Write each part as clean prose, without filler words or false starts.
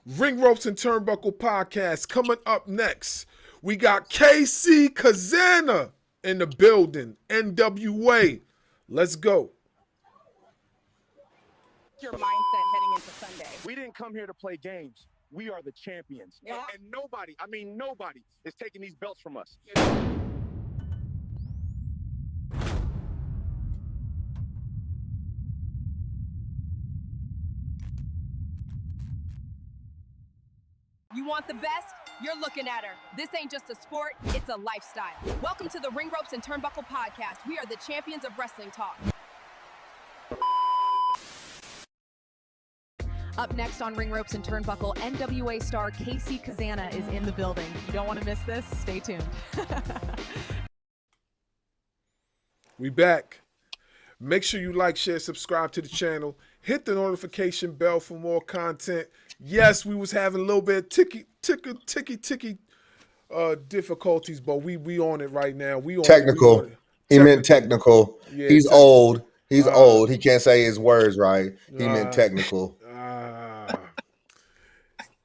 Ring Ropes and Turnbuckle podcast coming up next. We got KC Cazana in the building. NWA. Let's go. Your mindset heading into Sunday. We didn't come here to play games. We are the champions. Yeah. And nobody is taking these belts from us. You want the best? You're looking at her. This ain't just a sport, it's a lifestyle. Welcome to the Ring Ropes and Turnbuckle podcast. We are the champions of wrestling talk. Up next on Ring Ropes and Turnbuckle, NWA star KC Cazana is in the building. You don't want to miss this. Stay tuned. We back. Make sure you like, share, subscribe to the channel. Hit the notification bell for more content. Yes, we was having a little bit of ticky difficulties, but we on it right now. We on technical. It. He meant technical. Yeah, He's old. He's old. He can't say his words right. He meant technical.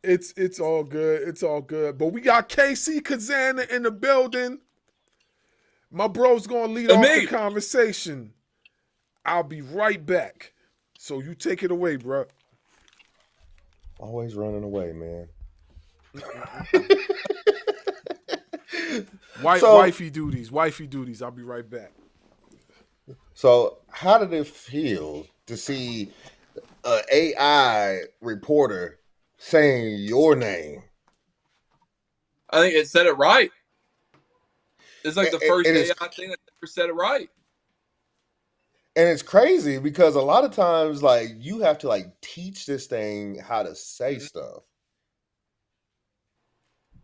It's all good. It's all good. But we got KC Cazana in the building. My bro's gonna lead off the conversation. I'll be right back. So you take it away, bro. Always running away, man. Wifey duties. I'll be right back. So how did it feel to see an AI reporter saying your name? I think it said it right. It's like the first AI thing that ever said it right. And it's crazy because a lot of times, like, you have to like teach this thing how to say stuff.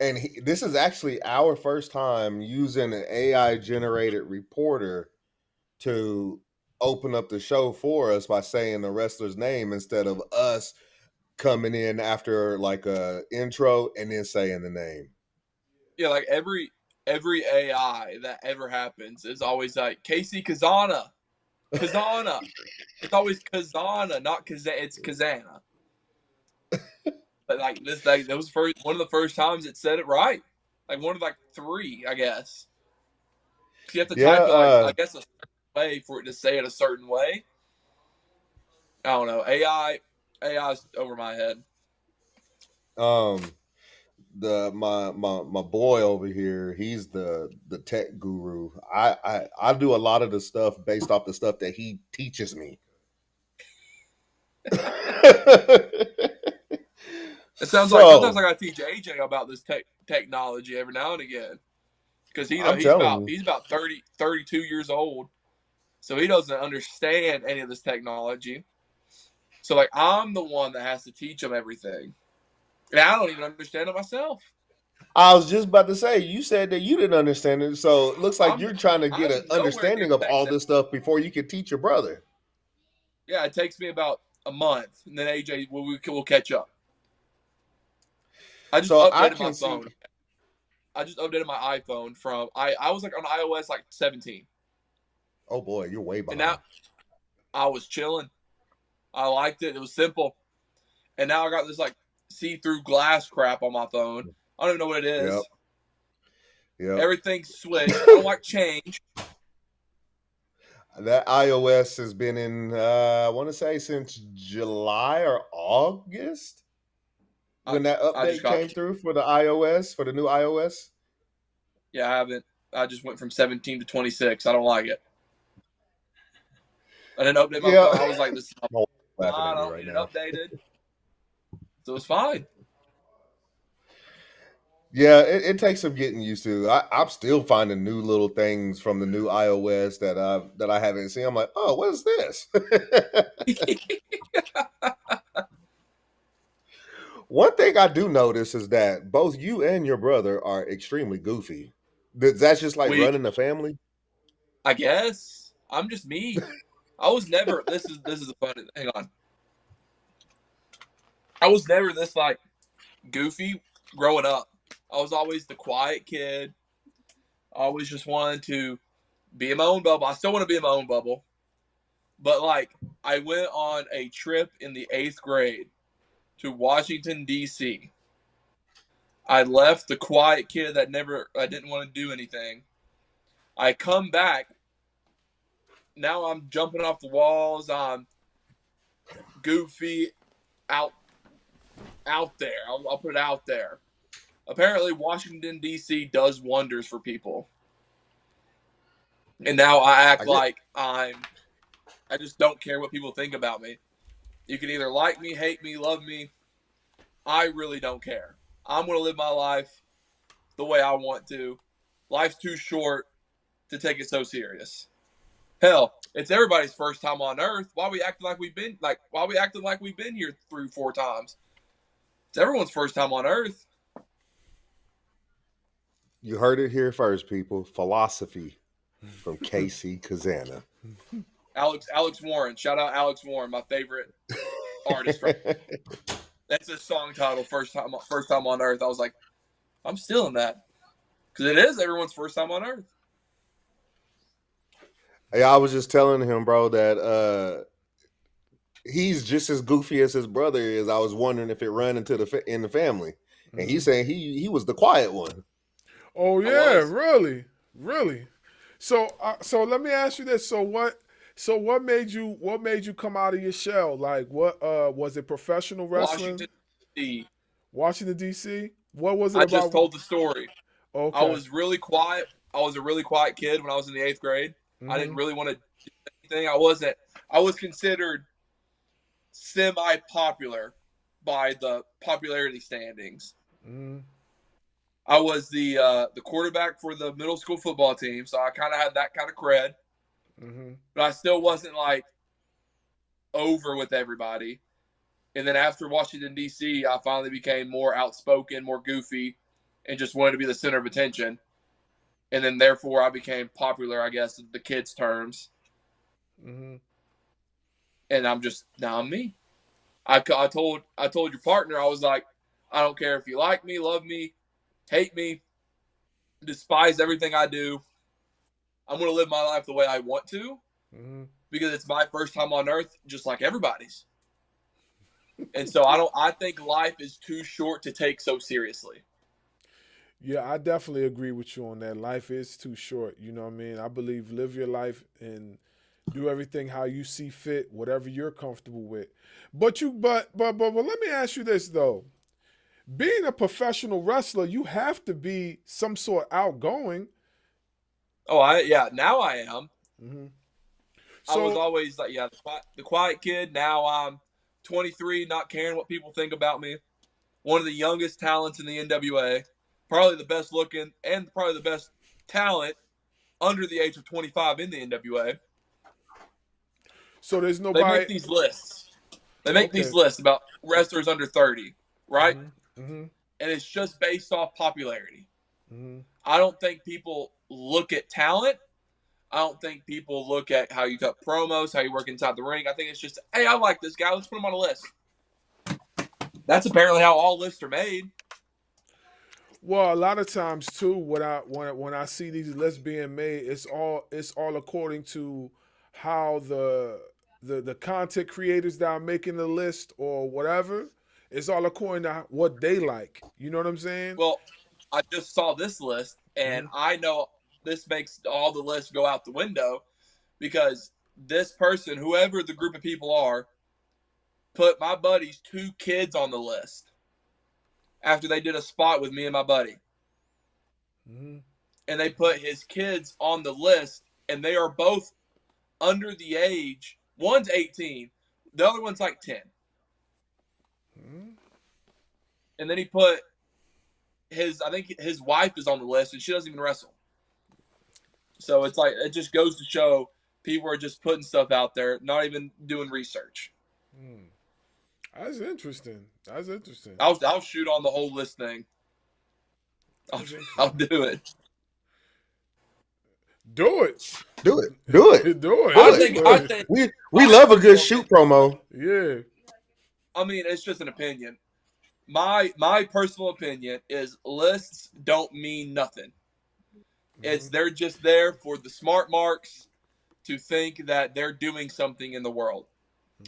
And this is actually our first time using an AI generated reporter to open up the show for us by saying the wrestler's name instead of us coming in after like a intro and then saying the name. Yeah, like every AI that ever happens is always like KC Cazana. Cazana. It's always Cazana, not Cazana. It's Cazana. But like this, like that was one of the first times it said it right. Like one of like three, I guess. You have to type it like I guess a certain way for it to say it a certain way. I don't know. AI's over my head. My boy over here, he's the tech guru. I do a lot of the stuff based off the stuff that he teaches me. It sounds like sometimes I gotta teach AJ about this technology every now and again, because he's about 32 years old, so he doesn't understand any of this technology. So like I'm the one that has to teach him everything. And I don't even understand it myself. I was just about to say, you said that you didn't understand it, so it looks like you're trying to get an understanding of all this stuff before you can teach your brother. Yeah, it takes me about a month, and then AJ will catch up. I just updated my phone. I just updated my iPhone from I was like on iOS like 17. Oh boy, you're way behind. And now I was chilling. I liked it. It was simple. And now I got this like see-through glass crap on my phone. I don't even know what it is. Yep. Everything's switched. I don't like change. That iOS has been in, I want to say since July or August when that update came through for the iOS, for the new iOS. Yeah, I haven't. I just went from 17 to 26. I don't like it. I didn't update my phone. I was like, this is I don't need it updated. So it's fine. Yeah, it takes some getting used to. I'm still finding new little things from the new iOS that I haven't seen. I'm like, oh, what is this? One thing I do notice is that both you and your brother are extremely goofy. That's just like running the family? I guess. I'm just me. I was never this is a funny hang on. I was never this like goofy growing up. I was always the quiet kid. I always just wanted to be in my own bubble. I still want to be in my own bubble. But like I went on a trip in the 8th grade to Washington, D.C. I left the quiet kid that I didn't want to do anything. I come back. Now I'm jumping off the walls. I'm goofy out there. I'll put it out there. Apparently, Washington, D.C. does wonders for people. And now I act like I just don't care what people think about me. You can either like me, hate me, love me. I really don't care. I'm going to live my life the way I want to. Life's too short to take it so serious. Hell, it's everybody's first time on Earth. Why are we acting like we've been here 3-4 times? It's everyone's first time on Earth. You heard it here first, people. Philosophy from KC Cazana. Alex Warren. Shout out Alex Warren, my favorite artist. That's his song title, First Time on Earth. I was like, I'm stealing that. Because it is everyone's first time on Earth. Hey, I was just telling him, bro, that he's just as goofy as his brother is. I was wondering if it ran into in the family. And he's saying he was the quiet one. Oh yeah, really. So let me ask you this. So what made you come out of your shell? Like what was it professional wrestling? Washington D.C. What was it about? I just told the story. Okay. I was really quiet. I was a really quiet kid when I was in the 8th grade. I didn't really want to do anything. I was considered semi-popular by the popularity standings. I was the quarterback for the middle school football team, so I kind of had that kind of cred. But I still wasn't like over with everybody. And then after Washington, D.C., I finally became more outspoken, more goofy, and just wanted to be the center of attention. And then therefore I became popular, I guess, in the kids' terms. And now I'm me. I told your partner, I was like, I don't care if you like me, love me, hate me, despise everything I do. I'm going to live my life the way I want to because it's my first time on Earth, just like everybody's. And so I think life is too short to take so seriously. Yeah, I definitely agree with you on that. Life is too short. You know what I mean? I believe live your life and do everything how you see fit, whatever you're comfortable with. But let me ask you this though. Being a professional wrestler, you have to be some sort outgoing. Now I am. So, I was always like, the quiet kid. Now I'm 23, not caring what people think about me. One of the youngest talents in the NWA. Probably the best looking and probably the best talent under the age of 25 in the NWA. So there's nobody. They make these lists. These lists about wrestlers under 30, right? And it's just based off popularity. I don't think people look at talent. I don't think people look at how you cut promos, how you work inside the ring. I think it's just, hey, I like this guy. Let's put him on a list. That's apparently how all lists are made. Well, a lot of times too, when I see these lists being made, it's all according to how the content creators that are making the list or whatever. It's all according to what they like. You know what I'm saying? Well, I just saw this list, and I know this makes all the lists go out the window because this person, whoever the group of people are, put my buddy's 2 kids on the list after they did a spot with me and my buddy. And they put his kids on the list, and they are both under the age. One's 18. The other one's like 10. And then he put I think his wife is on the list, and she doesn't even wrestle. So it's like, it just goes to show people are just putting stuff out there, not even doing research. That's interesting. I'll shoot on the whole list thing. I'll do it. Do it. I think we love a good shoot promo. Yeah. I mean, it's just an opinion. My personal opinion is lists don't mean nothing. They're just there for the smart marks to think that they're doing something in the world.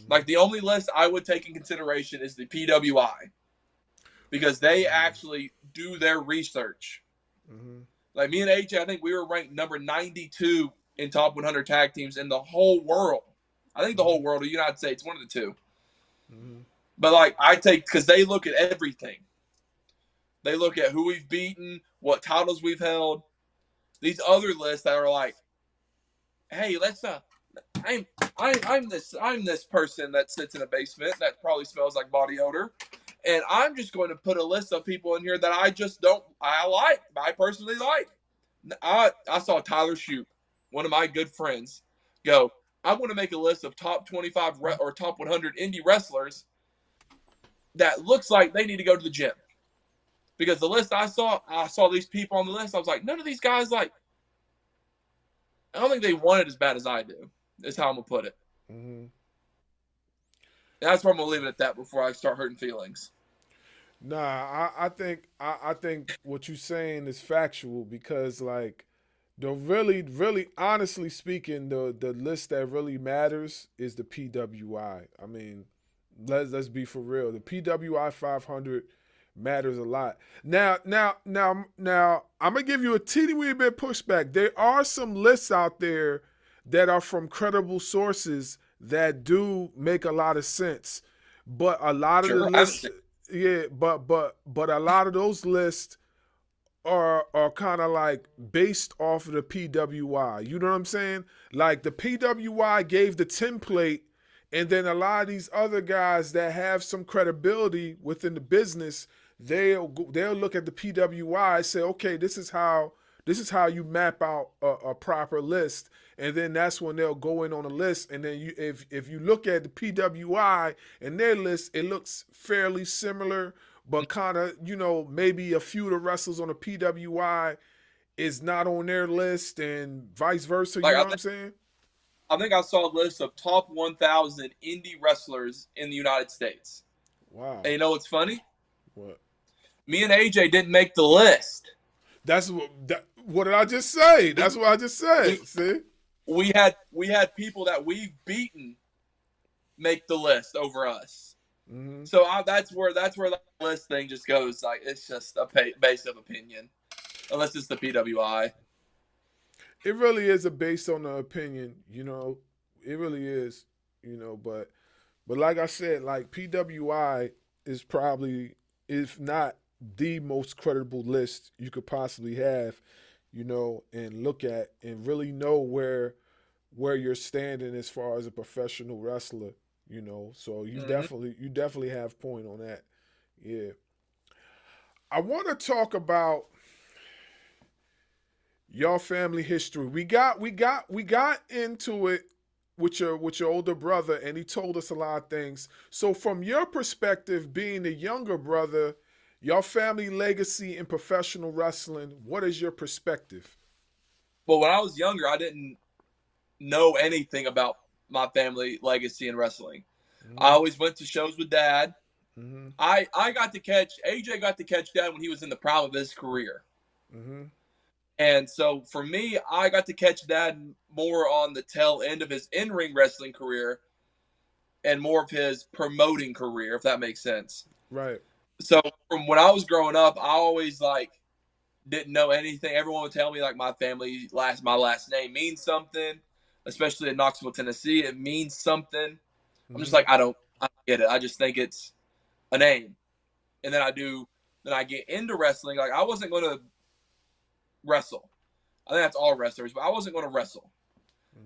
Like, the only list I would take in consideration is the PWI, because they actually do their research. Like, me and AJ, I think we were ranked number 92 in top 100 tag teams in the whole world. I think the whole world, or United States, one of the two. But, like, I take, because they look at everything. They look at who we've beaten, what titles we've held. These other lists that are like, hey, let's I'm this person that sits in a basement that probably smells like body odor, and I'm just going to put a list of people in here that I personally like. I saw Tyler Shoup, one of my good friends, go, I'm going to make a list of top 25 or top 100 indie wrestlers that looks like they need to go to the gym. Because the list I saw these people on the list, I was like, none of these guys, like, I don't think they want it as bad as I do, is how I'm going to put it. That's where I'm going to leave it at that before I start hurting feelings. Nah, I think what you're saying is factual, because, like, the really honestly speaking, the list that really matters is the PWI. I mean, let's be for real. The PWI 500 matters a lot. Now, I'm gonna give you a teeny wee bit pushback. There are some lists out there that are from credible sources that do make a lot of sense, but a lot of the lists, but a lot of those lists are kind of like based off of the PWI. You know what I'm saying? Like, the PWI gave the template, and then a lot of these other guys that have some credibility within the business, they'll look at the PWI and say, okay, this is how you map out a proper list, and then that's when they'll go in on a list. And then if you look at the PWI and their list, it looks fairly similar, but kind of, maybe a few of the wrestlers on the PWI is not on their list, and vice versa. You know what I'm saying? I think I saw a list of top 1,000 indie wrestlers in the United States. Wow. And you know what's funny? What? Me and AJ didn't make the list. That's what did I just say? That's what I just said. See? We had people that we've beaten make the list over us. So that's where the list thing just goes. Like, it's just a base of opinion, unless it's the PWI. It really is a based on the opinion, It really is, But like I said, like, PWI is probably, if not the most credible list you could possibly have, and look at and really know where you're standing as far as a professional wrestler, So you definitely have point on that. Yeah. I want to talk about your family history. We got into it with your older brother, and he told us a lot of things. So from your perspective, being the younger brother, your family legacy in professional wrestling, what is your perspective? Well, when I was younger, I didn't know anything about my family legacy in wrestling. I always went to shows with Dad. AJ got to catch Dad when he was in the prime of his career. And so for me, I got to catch Dad more on the tail end of his in-ring wrestling career and more of his promoting career, if that makes sense. Right. So from when I was growing up, I always, like, didn't know anything. Everyone would tell me, like, my last name means something, especially in Knoxville, Tennessee. It means something. I'm just like, I don't get it. I just think it's a name. And then I get into wrestling. Like, I wasn't going to wrestle. I think that's all wrestlers, but I wasn't going to wrestle.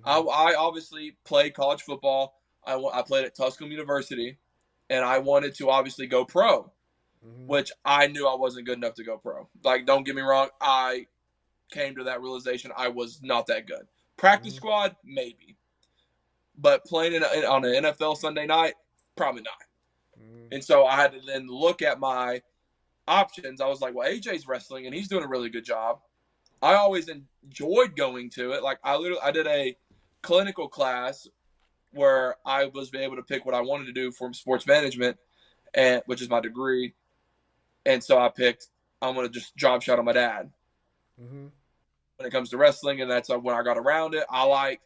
I obviously played college football. I played at Tusculum University, and I wanted to obviously go pro, which I knew I wasn't good enough to go pro. Like, don't get me wrong. I came to that realization I was not that good. Practice squad, maybe. But playing on an NFL Sunday night, probably not. And so I had to then look at my options. I was like, well, AJ's wrestling, and he's doing a really good job. I always enjoyed going to it. Like, I did a clinical class where I was able to pick what I wanted to do for sports management, which is my degree. And so I picked, I'm going to just job shot on my dad. When it comes to wrestling, and that's when I got around it. I like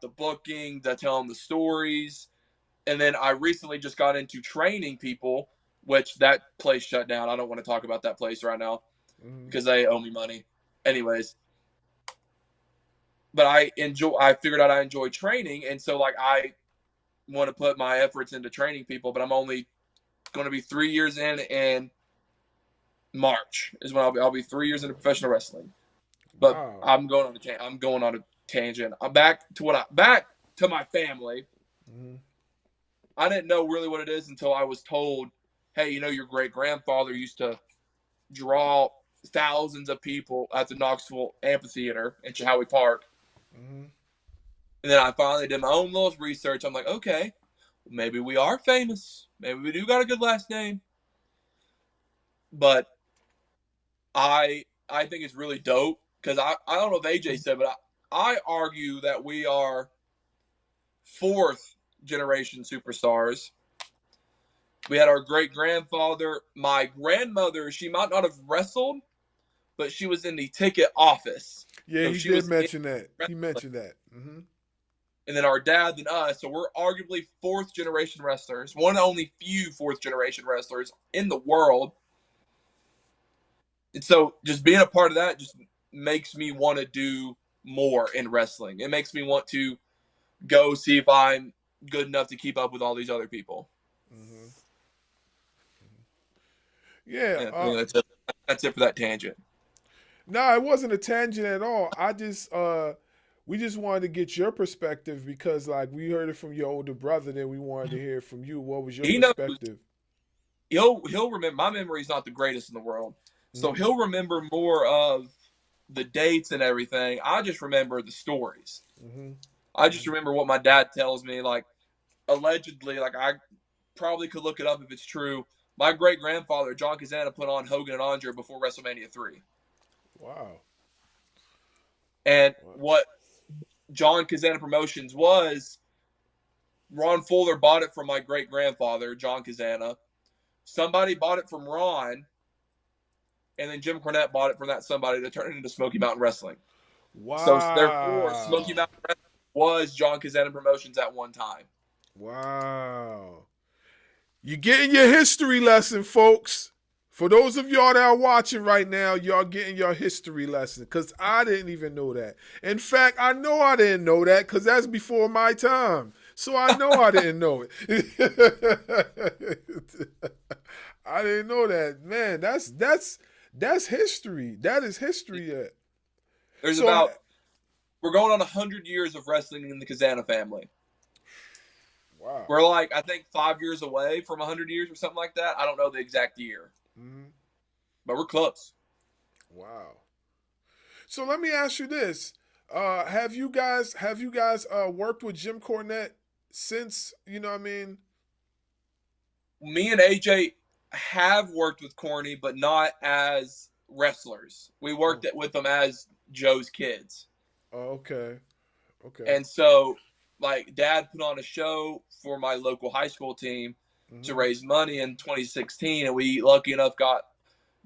the booking, the telling the stories, And then I recently just got into training people, which that place shut down. I don't want to talk about that place right now because they owe me money. Anyways, but I figured out I enjoy training. And so like I want to put my efforts into training people, but I'm only going to be 3 years in March is when I'll be 3 years into professional wrestling. But Wow. I'm going on a tangent. I'm back to my family. I didn't know really what it is until I was told, hey, you know, your great grandfather used to draw thousands of people at the Knoxville Amphitheater in Chihowie Park. And then I finally did my own little research. I'm like, okay, maybe we are famous. Maybe we do got a good last name. But I think it's really dope because I don't know if AJ said, but I argue that we are fourth generation superstars. We had our great grandfather. My grandmother, she might not have wrestled, but she was in the ticket office. Yeah, So he she did was mention that. He mentioned that. And then our dad, then us. So we're arguably fourth generation wrestlers. One of only few fourth generation wrestlers in the world. And so just being a part of that just makes me want to do more in wrestling. It makes me want to go see if I'm good enough to keep up with all these other people. Yeah. That's it for that tangent. No, it wasn't a tangent at all. We just wanted to get your perspective because, like, we heard it from your older brother, then we wanted to hear it from you. What was your perspective? He'll remember. My memory is not the greatest in the world, so he'll remember more of the dates and everything. I just remember the stories. I just remember what my dad tells me. Like, allegedly, like I probably could look it up if it's true. My great grandfather, John Cazana, put on Hogan and Andre before WrestleMania 3. Wow. And what John Cazana Promotions was, Ron Fuller bought it from my great grandfather, John Cazana. Somebody bought it from Ron, and then Jim Cornette bought it from that somebody to turn it into Smoky Mountain Wrestling. Wow. So therefore, Smoky Mountain Wrestling was John Cazana Promotions at one time. Wow. You're getting your history lesson, folks. For those of y'all that are watching right now, y'all getting your history lesson because I didn't even know that. In fact, I know I didn't know that because that's before my time. So I know I didn't know it. I didn't know that. Man, that's history. That is history. We're going on 100 years of wrestling in the Cazana family. Wow. We're like, I think 5 years away from 100 years or something like that. I don't know the exact year. But we're close. Wow. So let me ask you this. Have you guys worked with Jim Cornette since, you know what I mean? Me and AJ have worked with Corny, but not as wrestlers. We worked with them as Joe's kids. Oh, okay. And so, like, Dad put on a show for my local high school team to raise money in 2016, and we, lucky enough, got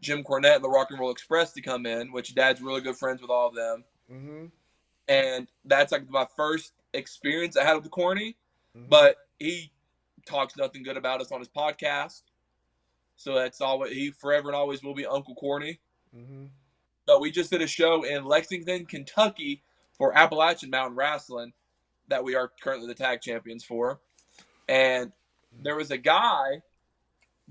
Jim Cornette and the Rock and Roll Express to come in, which Dad's really good friends with all of them. And that's like my first experience I had with the Corny, but he talks nothing good about us on his podcast. So that's always, he forever and always will be Uncle Corny. But we just did a show in Lexington, Kentucky for Appalachian Mountain Wrestling that we are currently the tag champions for. And there was a guy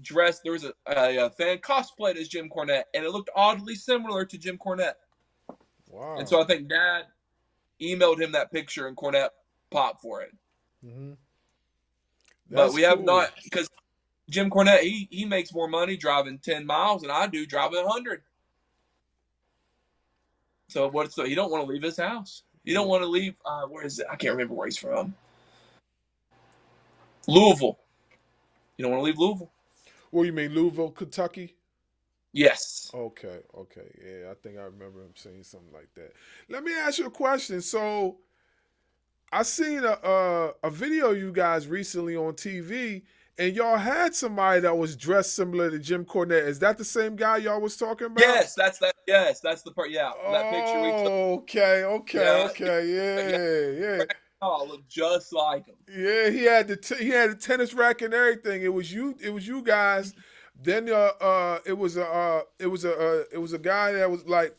dressed, there was a fan cosplayed as Jim Cornette, and it looked oddly similar to Jim Cornette. Wow. And so I think Dad emailed him that picture and Cornette popped for it. But we have not, because Jim Cornette, he makes more money driving 10 miles than I do driving 100. So he don't want to leave his house. You don't want to leave, where is it? I can't remember where he's from. Louisville. You don't want to leave Louisville. What do you mean, Louisville, Kentucky? Yes. Okay. Yeah, I think I remember him saying something like that. Let me ask you a question. So, I seen a video of you guys recently on TV, and y'all had somebody that was dressed similar to Jim Cornette. Is that the same guy y'all was talking about? Yes, that's that. Yes, that's the part. Yeah, that picture we took. Okay. Yeah. Oh, look just like him. Yeah, he had the tennis racket and everything. It was you guys. Then it was a guy that was like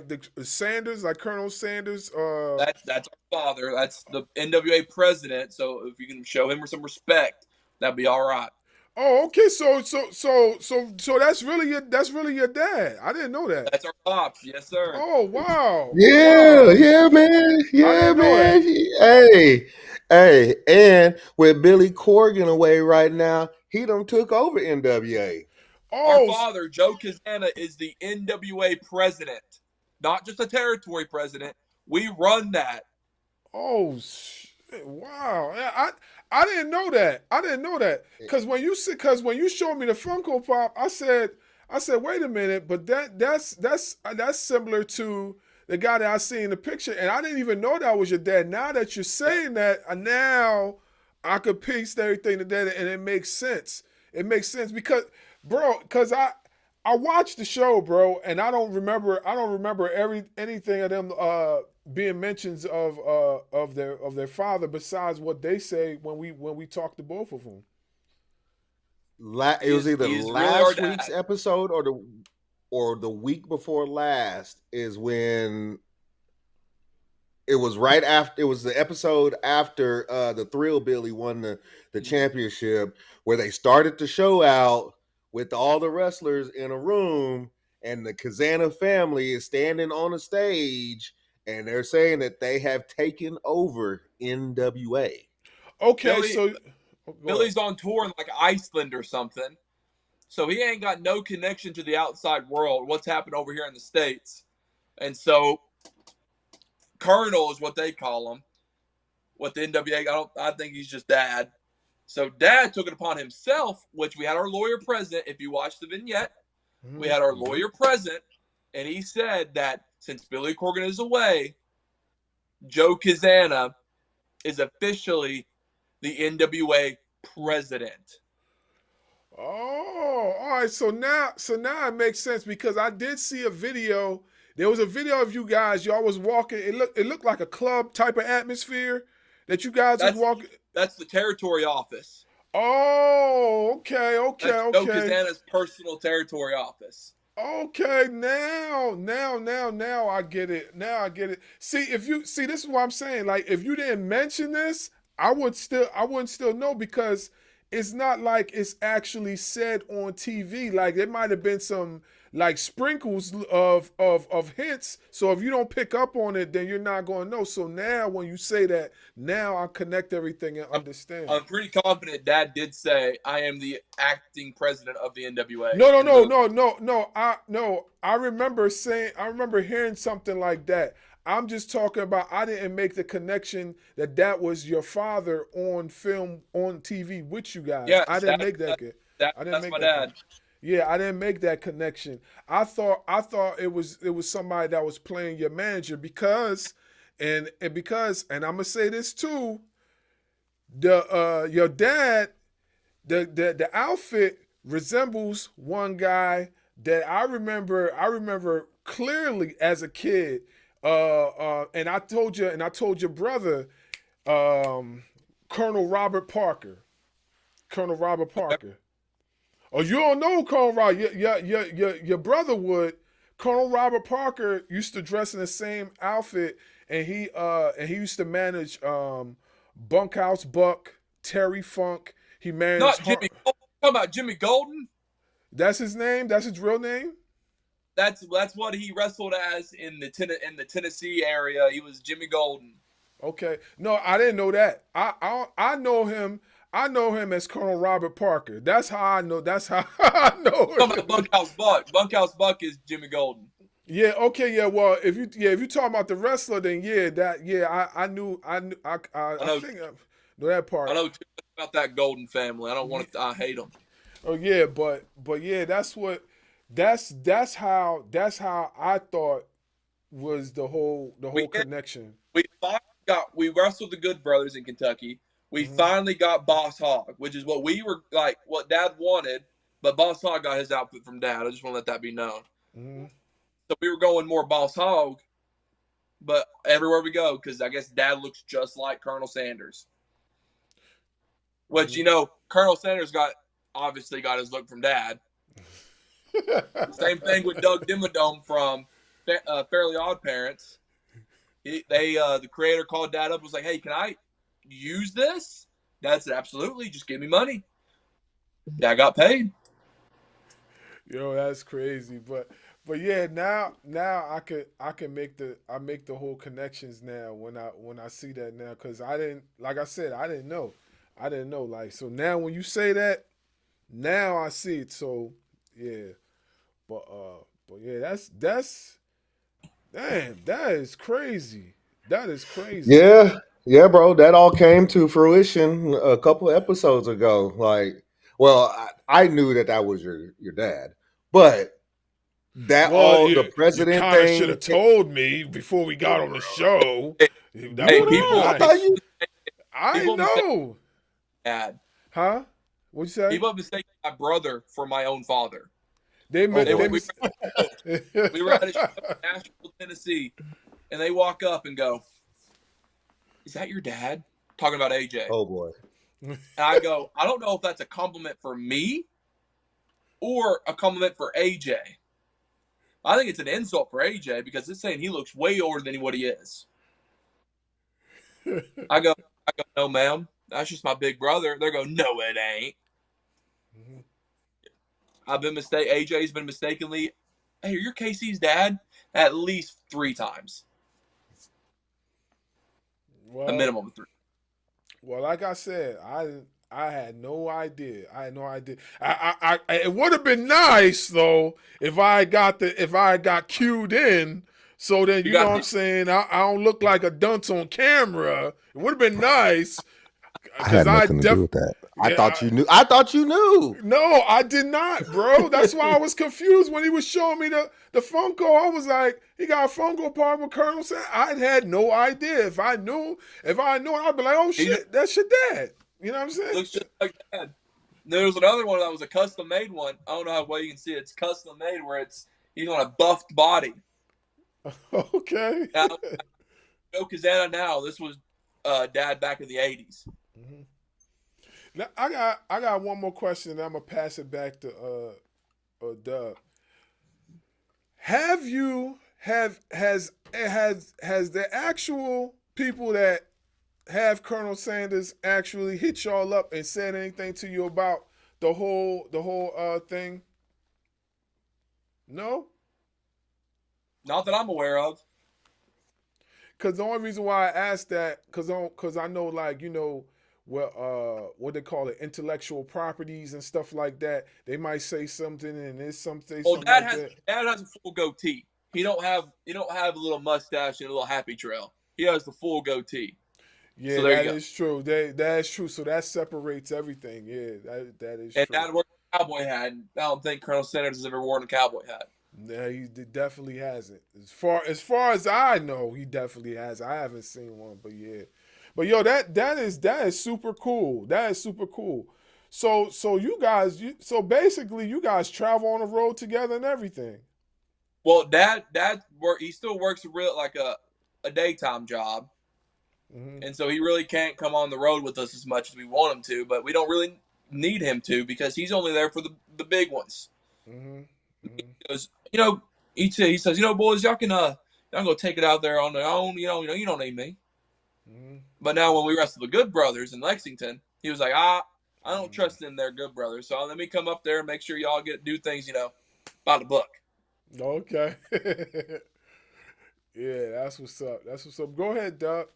the Sanders, like Colonel Sanders. That's our father. That's the NWA president. So if you can show him some respect, that'd be all right. Oh, okay. So that's really your dad. I didn't know that. That's our pops. Yes, sir. Oh wow. Yeah, Wow. yeah, man. I Yeah, didn't know man. that. Hey, and with Billy Corgan away right now, he done took over NWA. Our Oh, father, Joe Cazana, is the NWA president, not just a territory president. We run that. oh, shit. Wow. Yeah, I didn't know that. I didn't know that. Cause when you showed me the Funko Pop, I said, wait a minute, but that's similar to the guy that I see in the picture, and I didn't even know that was your dad. Now that you're saying that, now I could piece everything together, and it makes sense. It makes sense because, bro, I watched the show, bro, and I don't remember anything of them being mentions of their father besides what they say when we talk to both of them. It was either He's really last our week's dad. episode or the week before last is when it was right after. It was the episode after the Thrill Billy won the championship, where they started the show out with all the wrestlers in a room, and the Cazana family is standing on a stage, and they're saying that they have taken over NWA. Okay, so Billy's on tour in like Iceland or something, so he ain't got no connection to the outside world. What's happened over here in the States, and so Colonel is what they call him. What the NWA? I think he's just Dad. So Dad took it upon himself, which we had our lawyer present. If you watch the vignette, we had our lawyer present, and he said that since Billy Corgan is away, Joe Cazana is officially the NWA president. Oh, all right. So now it makes sense because I did see a video. There was a video of you guys. Y'all was walking. It looked like a club type of atmosphere that you guys was walking. That's the territory office. Oh, okay. That's Joe Cazana's personal territory office. Okay, now I get it. Now I get it. See, this is what I'm saying. Like, if you didn't mention this, I wouldn't still know because it's not like it's actually said on TV. Like, there might have been some like sprinkles of hints. So if you don't pick up on it, then you're not going to know. So now when you say that, now I connect everything and understand. I'm pretty confident Dad did say I am the acting president of the NWA. No. I remember hearing something like that. I'm just talking about I didn't make the connection that was your father on film, on TV with you guys. Yes, I didn't make that. That's my dad. Yeah, I didn't make that connection. I thought it was somebody that was playing your manager because I'm gonna say this too. Your dad, the outfit resembles one guy that I remember clearly as a kid. And I told your brother, Colonel Robert Parker. Oh, you don't know Colonel Robert? Your brother would. Colonel Robert Parker used to dress in the same outfit, and he used to manage Bunkhouse Buck, Terry Funk. He managed. Not Jimmy. Talking about Jimmy Golden. That's his name. That's his real name. That's what he wrestled as in the Tennessee area. He was Jimmy Golden. Okay, no, I didn't know that. I know him. I know him as Colonel Robert Parker. That's how I know. That's how I know him. Talking about Bunkhouse Buck. Bunkhouse Buck is Jimmy Golden. Yeah. Okay. Yeah. Well, if you talking about the wrestler, then I knew. I think I know that part. I know too much about that Golden family. I don't want to. I hate them. Oh yeah, but yeah, that's how I thought was the whole connection. We wrestled the Good Brothers in Kentucky. We finally got Boss Hogg, which is what we were like, what Dad wanted, but Boss Hogg got his outfit from Dad. I just want to let that be known. So we were going more Boss Hogg, but everywhere we go, because I guess Dad looks just like Colonel Sanders. Which, Colonel Sanders obviously got his look from Dad. Same thing with Doug Dimmadome from Fairly Odd Parents. The creator called Dad up and was like, hey, can I use this? Dad said, absolutely. Just give me money. Dad got paid. Yo, that's crazy. But yeah, now I can make the whole connections now when I see that now, because I didn't, like I said, I didn't know. Like, so now when you say that, now I see it. So yeah. But yeah, that's damn, that is crazy. That is crazy. Yeah, bro. That all came to fruition a couple episodes ago. Like, well, I knew that was your dad, but Well, the you president kind of should thing. have told me before we got on the show. That Hey, would be people, nice. I people mistake know. Dad. Huh? What'd you say? People have mistaken my brother for my own father. We We were at a show in Nashville, Tennessee, and they walk up and go, is that your dad? Talking about AJ. Oh boy. And I go, I don't know if that's a compliment for me or a compliment for AJ. I think it's an insult for AJ because it's saying he looks way older than what he is. I go, no, ma'am. That's just my big brother. They go, no, it ain't. AJ's been mistakenly, hey, you're KC's dad at least 3 times. Well, a minimum of 3. Well, like I said, I had no idea. It would have been nice though if I got cued in. So then you know what I'm saying, I don't look like a dunce on camera. It would have been nice. I had nothing to do with that. I thought you knew. No, I did not, bro. That's why I was confused when he was showing me the Funko. I was like, he got a Funko part with Colonel Sanders. I had no idea. If I knew, I'd be like, oh shit, that's your dad. You know what I'm saying? Looks just like Dad. There was another one that was a custom made one. I don't know how well you can see it. It's custom made where he's on a buffed body. Okay. Now, Joe Cazana now. This was Dad back in the 80s. Mm-hmm. Now I got one more question, and I'm gonna pass it back to Doug. Has the actual people that have Colonel Sanders actually hit y'all up and said anything to you about the whole thing? No? Not that I'm aware of. Because the only reason why I asked that, because I know, like, what they call it, intellectual properties and stuff like that. They might say something and there's something. Well, Dad has a full goatee. He don't have a little mustache and a little happy trail. He has the full goatee. Yeah, so that is true. That's true. So that separates everything. Yeah, that is true. And Dad wore a cowboy hat. And I don't think Colonel Sanders has ever worn a cowboy hat. Yeah, he definitely hasn't. As far as I know, he definitely has. I haven't seen one, but yeah. But yo, that is super cool. That is super cool. So you guys, basically you guys travel on the road together and everything. Well, Dad he still works a daytime job, and so he really can't come on the road with us as much as we want him to. But we don't really need him to because he's only there for the big ones. He goes, he says, boys, y'all can go take it out there on their own. You don't need me. But now when we wrestled the Good Brothers in Lexington, he was like, I don't trust them. They're Good Brothers. So let me come up there and make sure y'all do things, by the book. Okay. Yeah, that's what's up. Go ahead, Doug.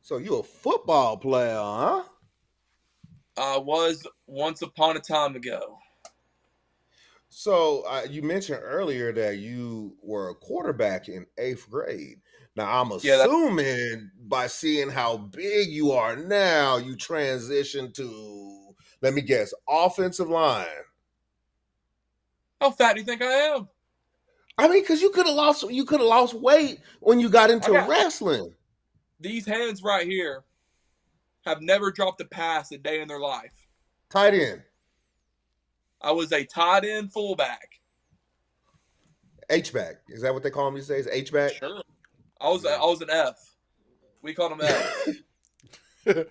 So you a football player, huh? I was once upon a time ago. So you mentioned earlier that you were a quarterback in 8th grade. Now, I'm assuming by seeing how big you are now, you transitioned to, let me guess, offensive line. How fat do you think I am? I mean, because you could have lost weight when you got into wrestling. These hands right here have never dropped a pass a day in their life. Tight end. I was a tight end fullback. H-back. Is that what they call him these days? H-back? Sure. I was an F. We called him F.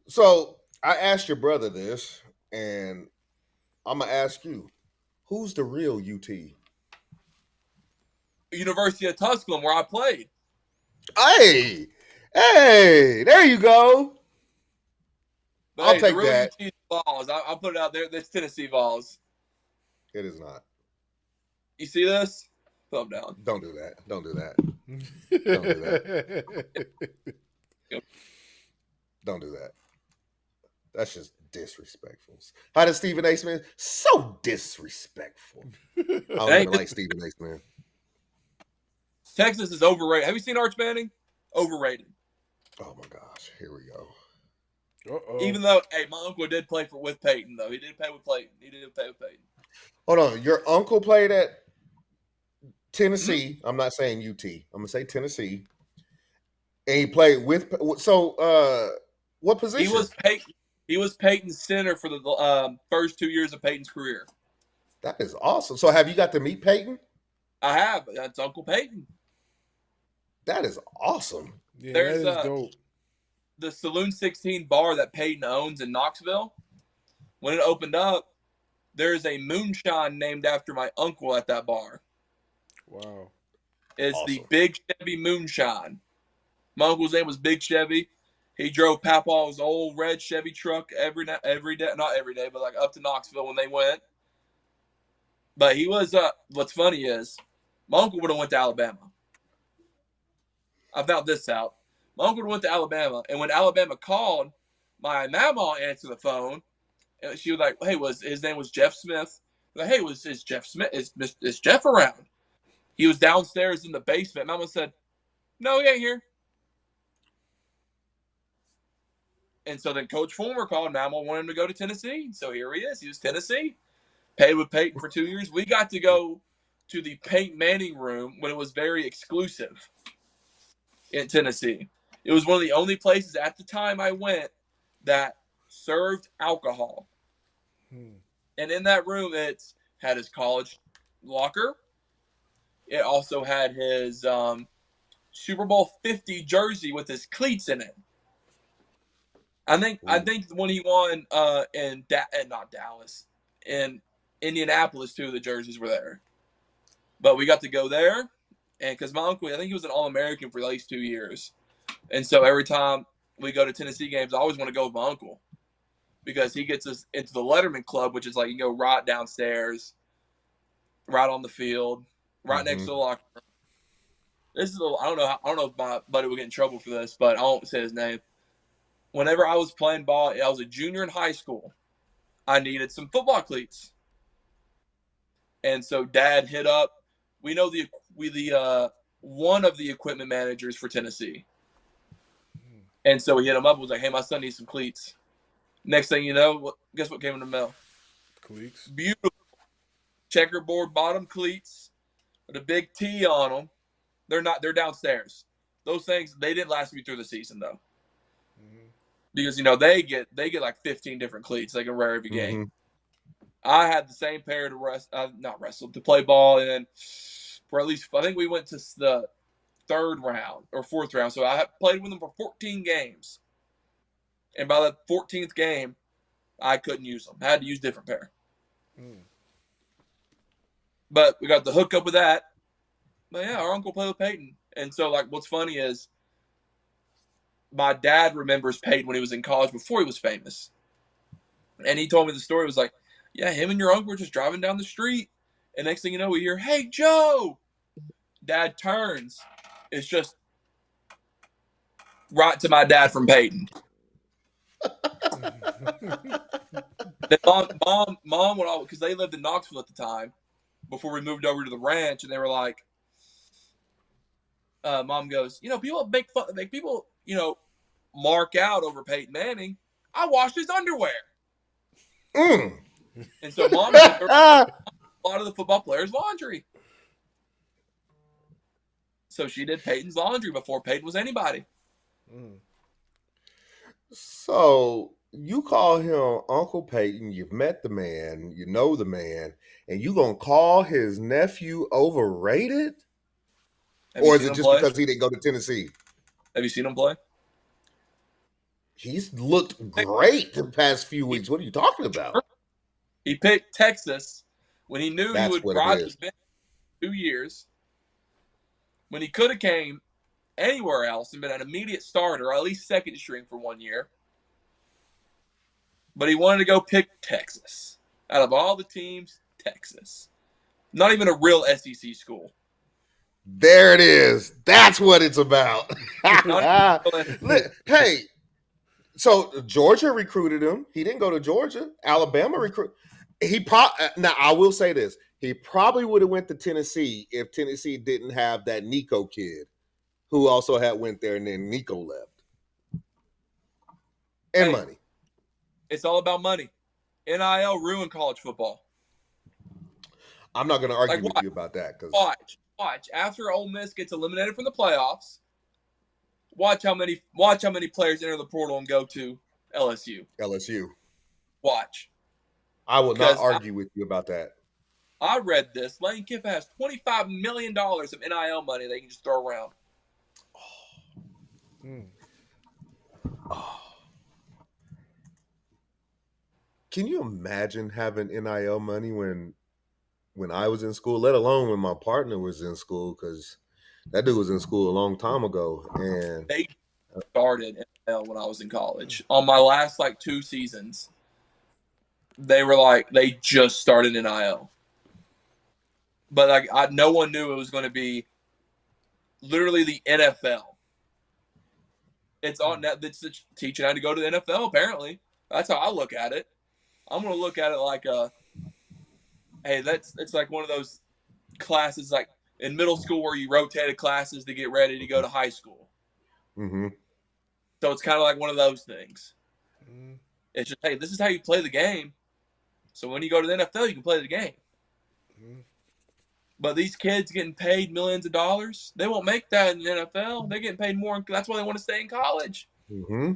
So I asked your brother this, and I'm gonna ask you, who's the real UT? University of Tusculum, where I played. Hey, there you go. But I'll hey, take the real that. UT is Vols. I'll put it out there. That's Tennessee Vols. It is not. You see this? Thumb down. Don't do that. Don't do that. Don't do that. Yep. Don't do that. That's just disrespectful. How does Stephen A. Smith? So disrespectful. I don't even like Stephen A. Smith. Texas is overrated. Have you seen Arch Manning? Overrated. Oh my gosh, here we go. Uh-oh. Even though, hey, my uncle did play with Peyton, though. He did play with Peyton. Hold on. Your uncle played at Tennessee. I'm not saying UT. I'm gonna say Tennessee. And he played with. So, what position? He was Peyton's center for the first 2 years of Peyton's career. That is awesome. So, have you got to meet Peyton? I have. That's Uncle Peyton. That is awesome. Yeah, There's that is dope. The Saloon 16 bar that Peyton owns in Knoxville. When it opened up, there's a moonshine named after my uncle at that bar. Wow. It's awesome. The Big Chevy Moonshine. My uncle's name was Big Chevy. He drove Papaw's old red Chevy truck every day, not every day, but like up to Knoxville when they went. But he was, what's funny is, my uncle would have went to Alabama. I found this out. My uncle went to Alabama, and when Alabama called, my mama answered the phone, and she was like, "Hey, his name was Jeff Smith?" Like, "Hey, is Jeff Smith? Is Jeff around?" He was downstairs in the basement. Mama said, "No, he ain't here." And so then Coach Fulmer called. Mama wanted him to go to Tennessee, so here he is. He was Tennessee. Paid with Peyton for 2 years. We got to go to the Peyton Manning room when it was very exclusive in Tennessee. It was one of the only places at the time I went that served alcohol. And in that room, it had his college locker. It also had his Super Bowl 50 jersey with his cleats in it. I think when he won not Dallas, in Indianapolis too, the jerseys were there. But we got to go there, and because my uncle, I think he was an All-American for at least 2 years. And so every time we go to Tennessee games, I always want to go with my uncle because he gets us into the Letterman Club, which is like you go right downstairs, right on the field, right next to the locker room. This is I don't know if my buddy would get in trouble for this, but I won't say his name. Whenever I was playing ball, I was a junior in high school. I needed some football cleats, and so Dad hit up. We know one of the equipment managers for Tennessee. And so he hit him up and was like, "Hey, my son needs some cleats." Next thing you know, guess what came in the mail? Cleats. Beautiful checkerboard bottom cleats with a big T on them. They're downstairs. Those things, they didn't last me through the season though. Because they get like 15 different cleats they can wear every game. I had the same pair to play ball, and then for at least I think we went to the third round or fourth round. So I played with them for 14 games. And by the 14th game, I couldn't use them. I had to use a different pair. But we got the hook up with that. But yeah, our uncle played with Peyton. And so like what's funny is my dad remembers Peyton when he was in college before he was famous. And he told me the story. It was like, yeah, him and your uncle were just driving down the street. And next thing you know, we hear, "Hey, Joe." Dad turns. It's just right to my dad from Peyton. Then mom would always, because they lived in Knoxville at the time before we moved over to the ranch, and they were like, Mom goes, people make fun, people, mark out over Peyton Manning. I washed his underwear. And so Mom did a lot of the football players' laundry. So she did Peyton's laundry before Peyton was anybody. So You call him Uncle Peyton, you've met the man, you know the man, and you gonna call his nephew overrated? Have you Or is seen it him just play? because he didn't go to Tennessee? Have you seen him play? He's looked great the past few weeks. What are you talking about? He picked Texas when he knew he That's would what it ride the is. bench 2 years. When he could have came anywhere else and been an immediate starter, or at least second string for 1 year. But he wanted to go pick Texas. Out of all the teams, Texas. Not even a real SEC school. There it is. That's what it's about. Not even a real SEC. Hey, so Georgia recruited him. He didn't go to Georgia. Alabama recruit. Now I will say this. He probably would have went to Tennessee if Tennessee didn't have that Nico kid who also had went there and then Nico left. And money. It's all about money. NIL ruined college football. I'm not going to argue with you about that. Watch. After Ole Miss gets eliminated from the playoffs, watch how many players enter the portal and go to LSU. Watch. I will not argue with you about that. I read this. Lane Kiffin has $25 million of NIL money they can just throw around. Can you imagine having NIL money when I was in school, let alone when my partner was in school, because that dude was in school a long time ago. And they started NIL when I was in college. On my last 2 seasons, they just started NIL. But no one knew it was going to be literally the NFL. It's on net. It's teaching how to go to the NFL. Apparently, that's how I look at it. I'm going to look at it like hey, it's like one of those classes like in middle school where you rotated classes to get ready to go to high school. Mm-hmm. So it's kind of like one of those things. Mm-hmm. It's just, hey, this is how you play the game. So when you go to the NFL, you can play the game. Mm-hmm. But these kids getting paid millions of dollars, they won't make that in the NFL. They're getting paid more. That's why they want to stay in college. Mm-hmm.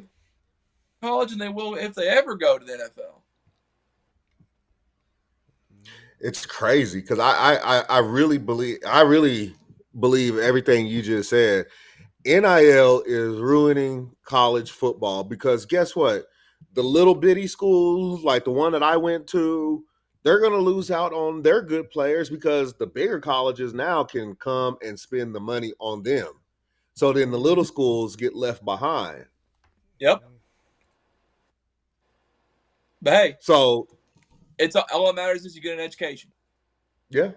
College, and they will if they ever go to the NFL. It's crazy because I really believe everything you just said. NIL is ruining college football because guess what? The little bitty schools like the one that I went to, they're going to lose out on their good players because the bigger colleges now can come and spend the money on them. So then the little schools get left behind. Yep. But hey, so it's all that matters is you get an education. Yeah.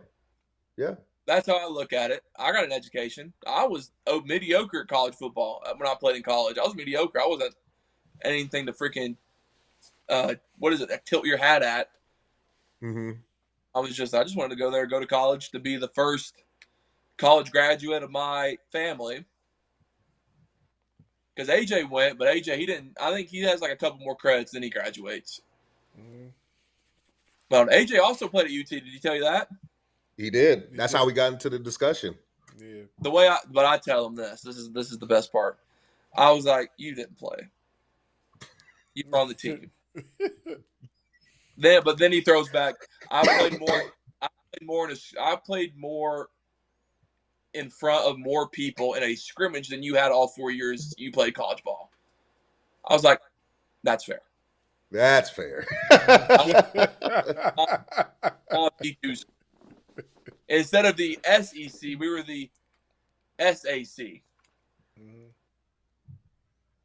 That's how I look at it. I got an education. I was mediocre at college football when I played in college. I was mediocre. I wasn't anything to freaking tilt your hat at. Mm-hmm. I just wanted to go there, go to college, to be the first college graduate of my family. Because AJ went, but AJ, he didn't. I think he has a couple more credits than he graduates. Mm-hmm. But AJ also played at UT. Did he tell you that? He did. That's how we got into the discussion. Yeah. But I tell him this. This is the best part. I was like, you didn't play. You were on the team. But then he throws back. I played more in front of more people in a scrimmage than you had all 4 years you played college ball. I was like, that's fair. That's fair. Instead of the SEC, we were the SAC. Mm-hmm.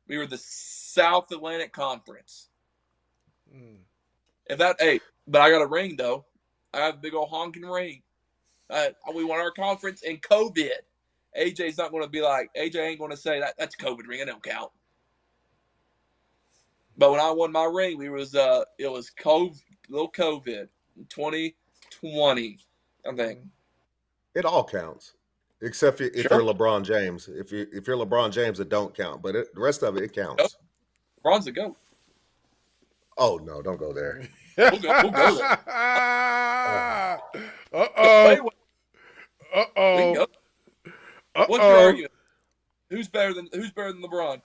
We were the South Atlantic Conference. Mm. But I got a ring though. I have a big old honking ring. We won our conference in COVID. AJ's not going to be like, AJ ain't going to say that's a COVID ring. It don't count. But when I won my ring, it was COVID, little COVID, 2020, I think. It all counts, except if you're LeBron James. If you're LeBron James, it don't count. But the rest of it counts. LeBron's a GOAT. Oh no! Don't go there. We'll go there. Uh-oh. What's your argument? Who's better than LeBron?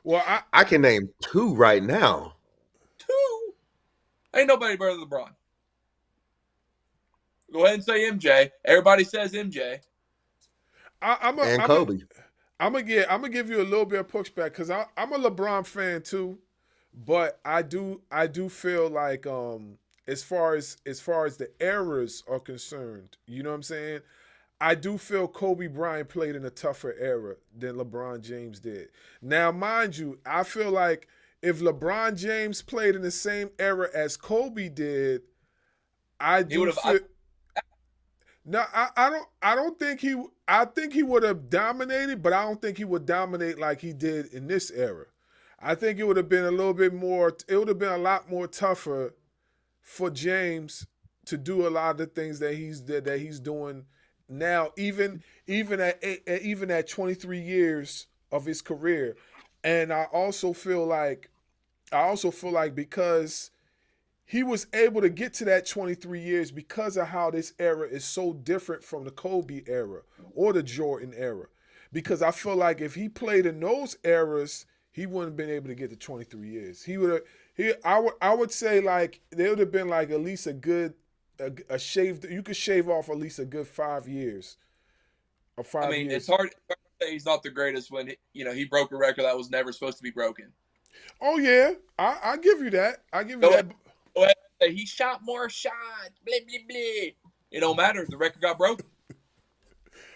Well, I can name 2 right now. 2? Ain't nobody better than LeBron. Go ahead and say MJ. Everybody says MJ. I'm Kobe. I'm gonna give you a little bit of pushback because I'm a LeBron fan too, but I do feel like as far as the eras are concerned, you know what I'm saying? I do feel Kobe Bryant played in a tougher era than LeBron James did. Now, mind you, I feel like if LeBron James played in the same era as Kobe did, I do feel. No, I don't think he. I think he would have dominated, but I don't think he would dominate like he did in this era. I think it would have been a little bit more. It would have been a lot more tougher for James to do a lot of the things that he's doing now. Even at 23 years of his career, and I also feel like because he was able to get to that 23 years because of how this era is so different from the Kobe era or the Jordan era. Because I feel like if he played in those eras, he wouldn't have been able to get to 23 years. I would say like there would have been like at least a shaved. You could shave off at least a good 5 years. I mean, it's hard to say he's not the greatest when he broke a record that was never supposed to be broken. Oh yeah, I give you that. Go ahead and say he shot more shots. Blah blah blah. It don't matter. The record got broken.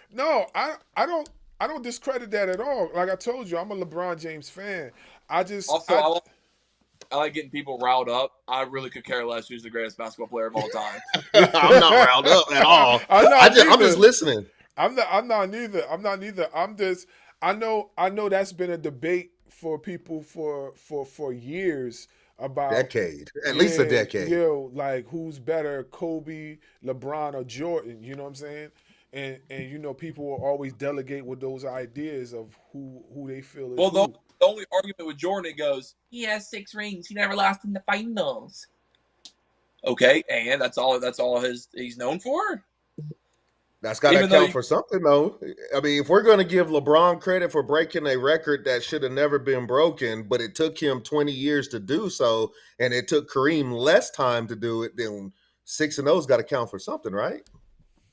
No, I don't discredit that at all. Like I told you, I'm a LeBron James fan. I like getting people riled up. I really could care less who's the greatest basketball player of all time. I'm not riled up at all. I'm just listening. I'm not neither. I know that's been a debate for people for years about decade, at least a decade. Like who's better, Kobe, LeBron, or Jordan? You know what I'm saying? And people will always delegate with those ideas of who they feel is. Well, the only argument with Jordan, it goes, he has 6 rings. He never lost in the finals. Okay, and that's all he's known for. That's got to count for something, though. I mean, if we're going to give LeBron credit for breaking a record that should have never been broken, but it took him 20 years to do so, and it took Kareem less time to do it, then 6 and 0's got to count for something, right?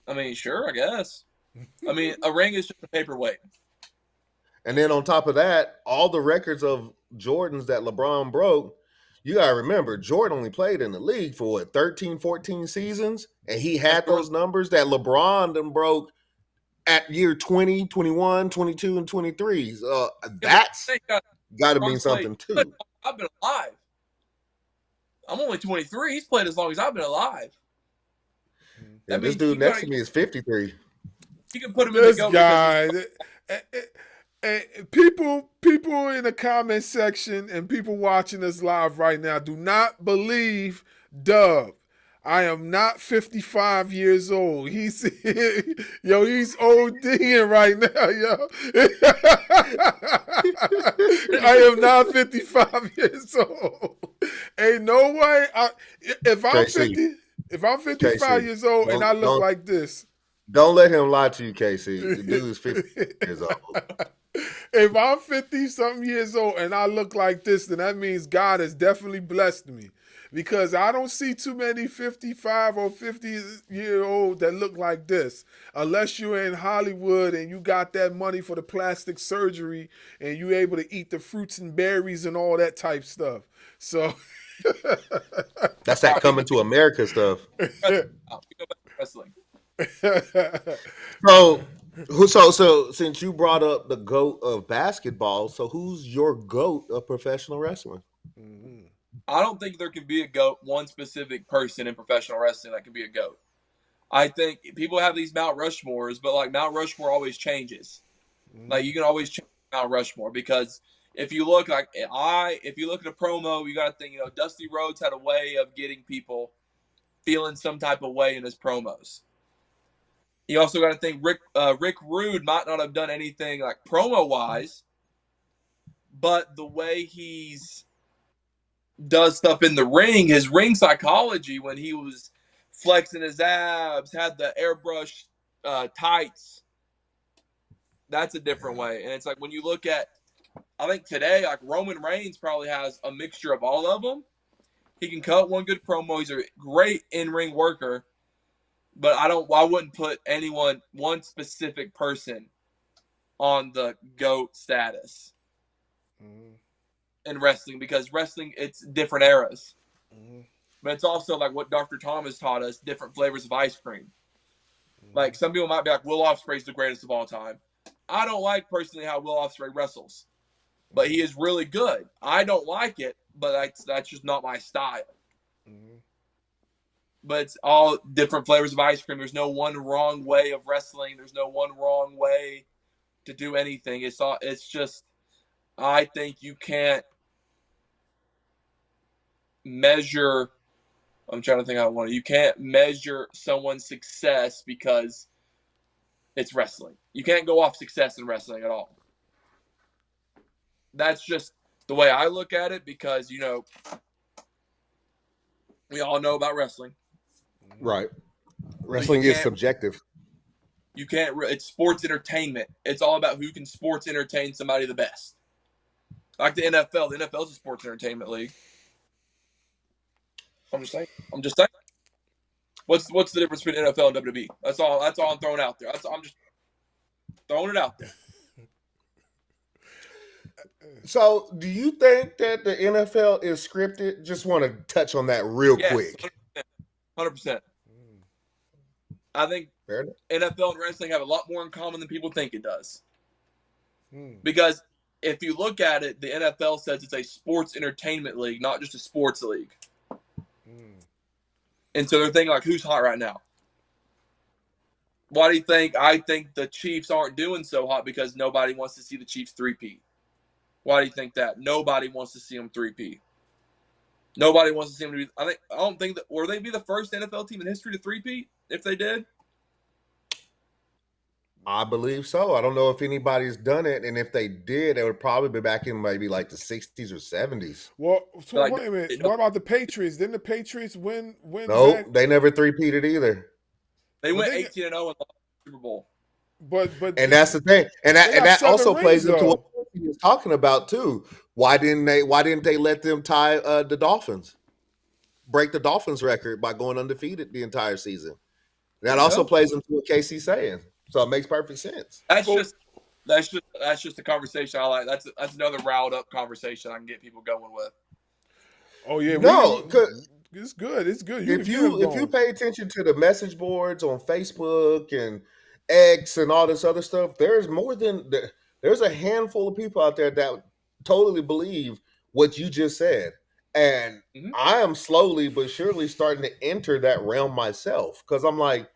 I mean, sure, I guess. I mean, a ring is just a paperweight. And then on top of that, all the records of Jordans that LeBron broke, you got to remember, Jordan only played in the league for 13, 14 seasons, and he had those numbers that LeBron then broke at year 20, 21, 22, and 23. That's got to mean something, too. I've been alive. I'm only 23. He's played as long as I've been alive. Yeah, this dude next to me is 53. You can put him this in the guy. People in the comment section and people watching us live right now do not believe Dub. I am not 55 years old. He's ODing right now, yo. I am not 55 years old. Ain't no way. If I'm 55 years old and I look like this. Don't let him lie to you, KC. The dude's 50 years old. If I'm 50-something years old and I look like this, then that means God has definitely blessed me. Because I don't see too many 55 or 50-year-old that look like this. Unless you're in Hollywood and you got that money for the plastic surgery and you're able to eat the fruits and berries and all that type stuff. So that's that Coming to America stuff. Wrestling. So since you brought up the GOAT of basketball, so who's your GOAT of professional wrestling? I don't think there can be a GOAT, one specific person in professional wrestling that can be a GOAT. I think people have these Mount Rushmores, but like Mount Rushmore always changes. Like you can always change Mount Rushmore because if you look at a promo, you got to think, Dusty Rhodes had a way of getting people feeling some type of way in his promos. You also got to think Rick Rude might not have done anything like promo-wise, but the way he's does stuff in the ring, his ring psychology when he was flexing his abs, had the airbrush tights, that's a different way. And it's like when you look at I think today, like Roman Reigns probably has a mixture of all of them. He can cut one good promo. He's a great in-ring worker, but I wouldn't put one specific person on the GOAT status in wrestling, because wrestling, it's different eras. But it's also like what Dr. Thomas taught us, different flavors of ice cream. Like some people might be like, Will Ospreay's the greatest of all time. I don't like personally how Will Ospreay wrestles, but he is really good. I don't like it, but that's just not my style. But it's all different flavors of ice cream. There's no one wrong way of wrestling. There's no one wrong way to do anything. It's just, I think you can't measure. I'm trying to think how I want it. You can't measure someone's success because it's wrestling. You can't go off success in wrestling at all. That's just the way I look at it, because, you know, we all know about wrestling. Right. Wrestling is subjective. You can't. It's sports entertainment. It's all about who can sports entertain somebody the best. Like the NFL. The NFL is a sports entertainment league. I'm just saying. What's the difference between NFL and WWE? That's all I'm throwing out there. I'm just throwing it out there. So, do you think that the NFL is scripted? Just want to touch on that real quick. 100%. I think NFL and wrestling have a lot more in common than people think it does. Because if you look at it, the NFL says it's a sports entertainment league, not just a sports league. And so they're thinking, like, who's hot right now? Why do you think? I think the Chiefs aren't doing so hot because nobody wants to see the Chiefs three-peat. Why do you think that? Nobody wants to see them three-peat. Nobody wants to see them to be. I don't think that. Will they be the first NFL team in history to three-peat if they did? I believe so. I don't know if anybody's done it, and if they did, it would probably be back in maybe like the 60s or 70s. Well, so like, wait a minute. What about the Patriots? Didn't the Patriots win? No, they never three-peated either. They went 18-0 and lost the Super Bowl. But and that's the thing, and that also plays into what he was talking about too. Why didn't they let them tie the Dolphins, break the Dolphins record by going undefeated the entire season? That also plays into what KC's saying. So it makes perfect sense. That's just a conversation I like. That's another riled up conversation I can get people going with. Oh yeah, no, it's good. It's good. If you pay attention to the message boards on Facebook and X and all this other stuff, there's a handful of people out there that totally believe what you just said, and I am slowly but surely starting to enter that realm myself, because I'm like,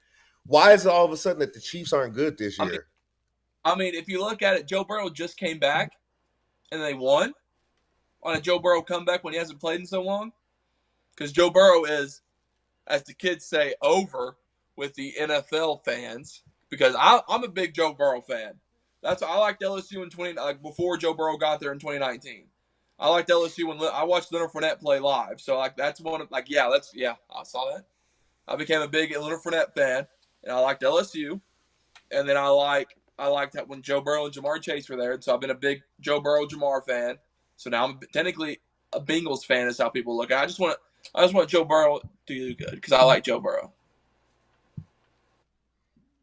why is it all of a sudden that the Chiefs aren't good this year? I mean, if you look at it, Joe Burrow just came back and they won on a Joe Burrow comeback when he hasn't played in so long. Because Joe Burrow is, as the kids say, over with the NFL fans. Because I'm a big Joe Burrow fan. I liked LSU before Joe Burrow got there in 2019. I liked LSU when I watched Leonard Fournette play live. So that's one of I saw that. I became a big Leonard Fournette fan. And I liked LSU, and then I liked that when Joe Burrow and Jamar Chase were there. So I've been a big Joe Burrow Jamar fan. So now I'm technically a Bengals fan. Is how people look at it. I just want Joe Burrow to do good because I like Joe Burrow.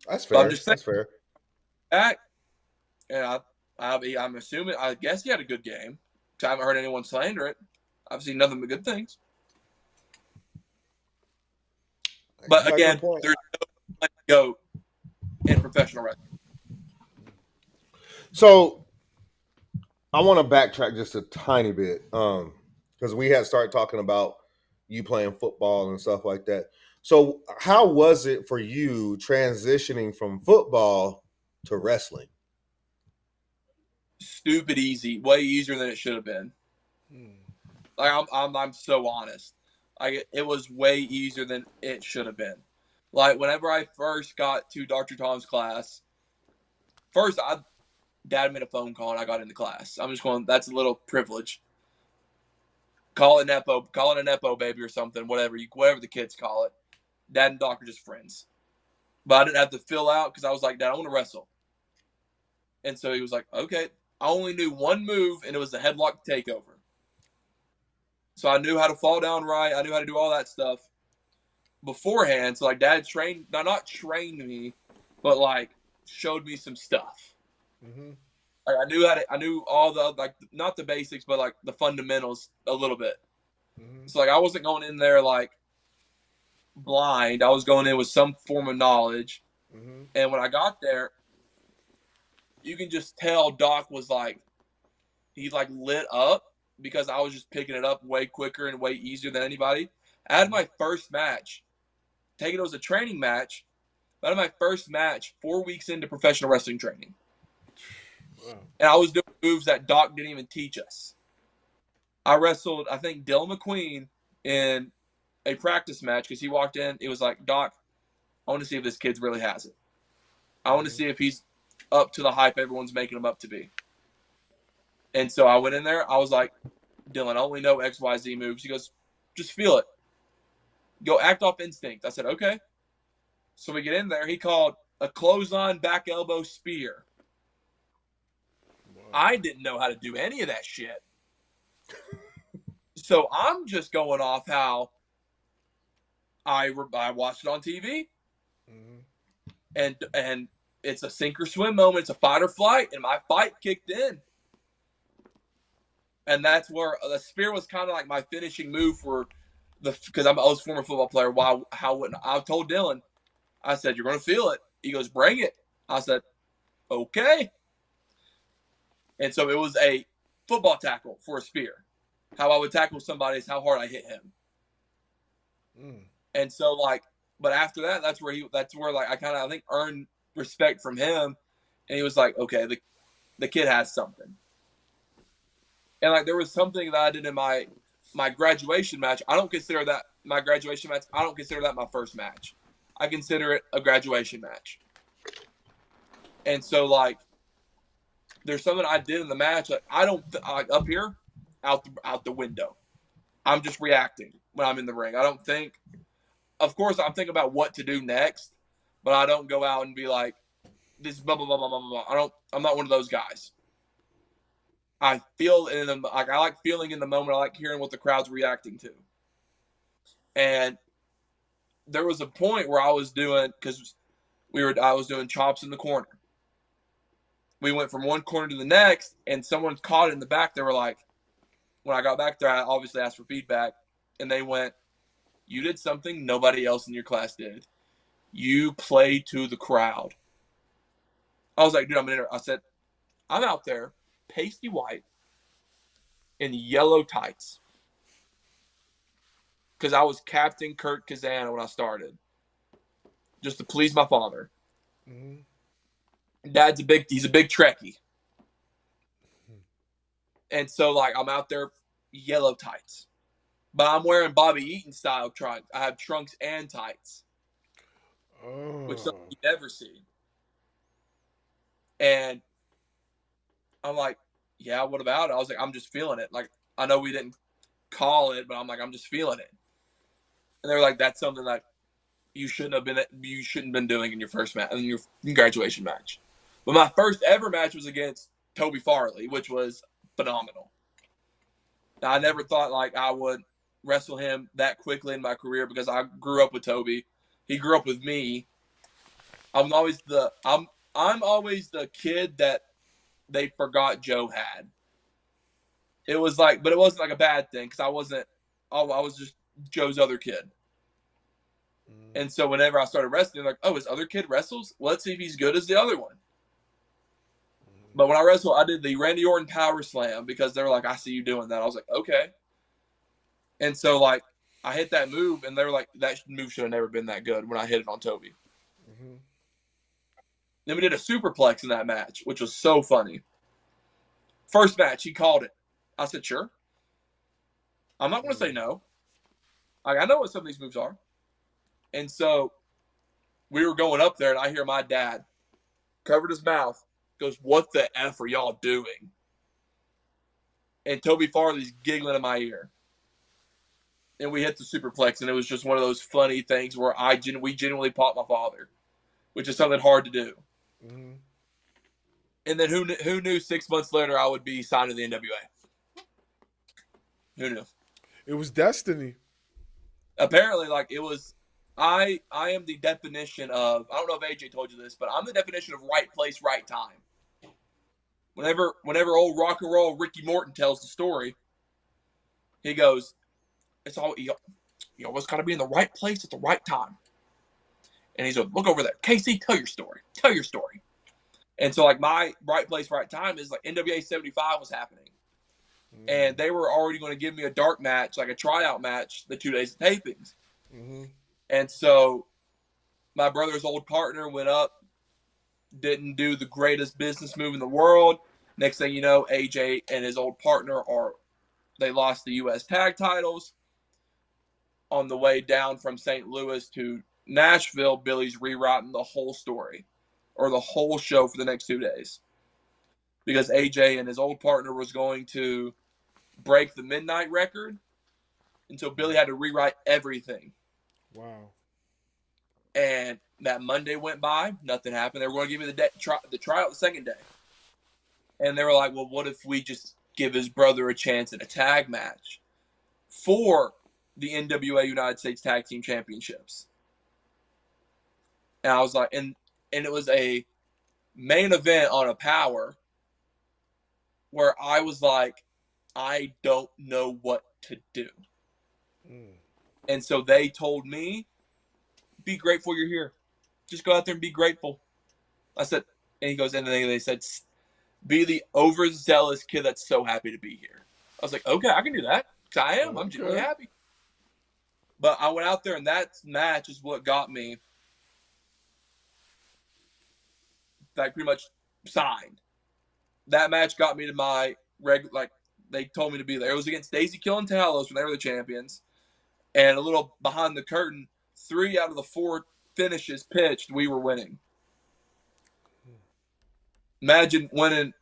That's fair. That's fair. And I'm assuming. I guess he had a good game. I haven't heard anyone slander it. I've seen nothing but good things. But again, there's no go in professional wrestling. So I want to backtrack just a tiny bit, because we had started talking about you playing football and stuff like that. So how was it for you transitioning from football to wrestling? Stupid easy, way easier than it should have been. Like I'm so honest. It was way easier than it should have been. Like, whenever I first got to Dr. Tom's class, Dad made a phone call and I got into class. I'm just going, that's a little privilege. Call it a Nepo baby or something, whatever the kids call it. Dad and Doc are just friends. But I didn't have to fill out because I was like, Dad, I want to wrestle. And so he was like, okay. I only knew one move, and it was the headlock takeover. So I knew how to fall down right. I knew how to do all that stuff beforehand. So like Dad not trained me, but like showed me some stuff. Mm-hmm. Like I knew all the like not the basics, but like the fundamentals a little bit. Mm-hmm. So like I wasn't going in there like blind. I was going in with some form of knowledge. Mm-hmm. And when I got there, you can just tell Doc was like he like lit up because I was just picking it up way quicker and way easier than anybody. I had my first match. Take it as a training match. I had my first match 4 weeks into professional wrestling training. Wow. And I was doing moves that Doc didn't even teach us. I wrestled, I think, Dylan McQueen in a practice match because he walked in. It was like, Doc, I want to see if this kid really has it. I want to see if he's up to the hype everyone's making him up to be. And so I went in there. I was like, Dylan, I only know XYZ moves. He goes, just feel it. Go act off instinct. I said, okay. So we get in there. He called a clothesline back elbow spear. Wow. I didn't know how to do any of that shit. So I'm just going off how I watched it on TV. Mm-hmm. And it's a sink or swim moment. It's a fight or flight. And my fight kicked in. And that's where the spear was kind of like my finishing move for because I was a former football player. I told Dylan, I said, you're going to feel it. He goes, bring it. I said, okay. And so it was a football tackle for a spear. How I would tackle somebody is how hard I hit him. Mm. And so like, but after that, that's where like I think earned respect from him. And he was like, okay, the kid has something. And like there was something that I did in my graduation match. I don't consider that my graduation match. I don't consider that my first match. I consider it a graduation match. And so like there's something I did in the match that I don't up here out the window. I'm just reacting when I'm in the ring. I don't think. Of course, I'm thinking about what to do next, but I don't go out and be like, "This blah blah blah blah blah blah." I'm not one of those guys. I feel I like feeling in the moment. I like hearing what the crowd's reacting to. And there was a point where I was doing I was doing chops in the corner. We went from one corner to the next, and someone caught it in the back. They were like, when I got back there, I obviously asked for feedback, and they went, "You did something nobody else in your class did. You play to the crowd." I was like, dude, I'm in there. I said, I'm out there, pasty white, in yellow tights. Because I was Captain Kurt Cazana when I started. Just to please my father. Mm-hmm. Dad's he's a big Trekkie. And so, like, I'm out there, yellow tights. But I'm wearing Bobby Eaton style trunks. I have trunks and tights. Oh. Which something you never see. And I'm like, yeah, what about it? I was like, I'm just feeling it. Like, I know we didn't call it, but I'm like, I'm just feeling it. And they were like, that's something that you shouldn't have been doing in your first match, in your graduation match. But my first ever match was against Toby Farley, which was phenomenal. Now, I never thought like I would wrestle him that quickly in my career because I grew up with Toby. He grew up with me. I'm always the kid that they forgot Joe had. It was like, but it wasn't like a bad thing because I was just Joe's other kid. And so whenever I started wrestling, like, oh, his other kid wrestles? Well, let's see if he's good as the other one. But when I wrestled, I did the Randy Orton Power Slam because they were like, I see you doing that. I was like, okay. And so, like, I hit that move, and they were like, that move should have never been that good when I hit it on Toby. Mm-hmm. Then we did a superplex in that match, which was so funny. First match, he called it. I said, sure. I'm not going to say no. Like, I know what some of these moves are. And so we were going up there, and I hear my dad covered his mouth, goes, what the F are y'all doing? And Toby Farley's giggling in my ear. And we hit the superplex, and it was just one of those funny things where we genuinely popped my father, which is something hard to do. Mm-hmm. And then who knew 6 months later I would be signed to the NWA? Who knew? It was destiny. Apparently, like it was. I am the definition of. I don't know if AJ told you this, but I'm the definition of right place, right time. Whenever old rock and roll Ricky Morton tells the story, he goes, "It's all you always got to be in the right place at the right time." And he's like, "Look over there, KC, tell your story. Tell your story." And so, like my right place, right time is like NWA 75 was happening, and they were already going to give me a dark match, like a tryout match, the 2 days of tapings. Mm-hmm. And so, my brother's old partner went up, didn't do the greatest business move in the world. Next thing you know, AJ and his old partner they lost the U.S. tag titles. On the way down from St. Louis to Nashville, Billy's rewriting the whole story or the whole show for the next 2 days because AJ and his old partner was going to break the midnight record. And so Billy had to rewrite everything. Wow. And that Monday went by, nothing happened. They were going to give me the tryout the second day. And they were like, well, what if we just give his brother a chance at a tag match for the NWA United States Tag Team Championships? And I was like, and it was a main event on a Power where I was like, I don't know what to do. And so they told me, be grateful you're here. Just go out there and be grateful. I said, and he goes, and then they said, be the overzealous kid that's so happy to be here. I was like, okay, I can do that. Because I am. Okay. I'm genuinely happy. But I went out there, and that match is what got me like pretty much signed. That match got me to my they told me to be there. It was against Daisy Kill and Talos when they were the champions. And a little behind the curtain, 3 out of the 4 finishes pitched, we were winning. Imagine winning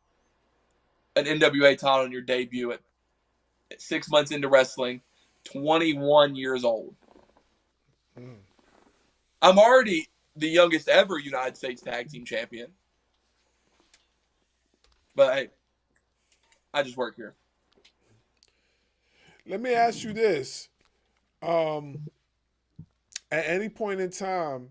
an NWA title in your debut at 6 months into wrestling, 21 years old. I'm already the youngest ever United States Tag Team Champion. But hey, I just work here. Let me ask you this. At any point in time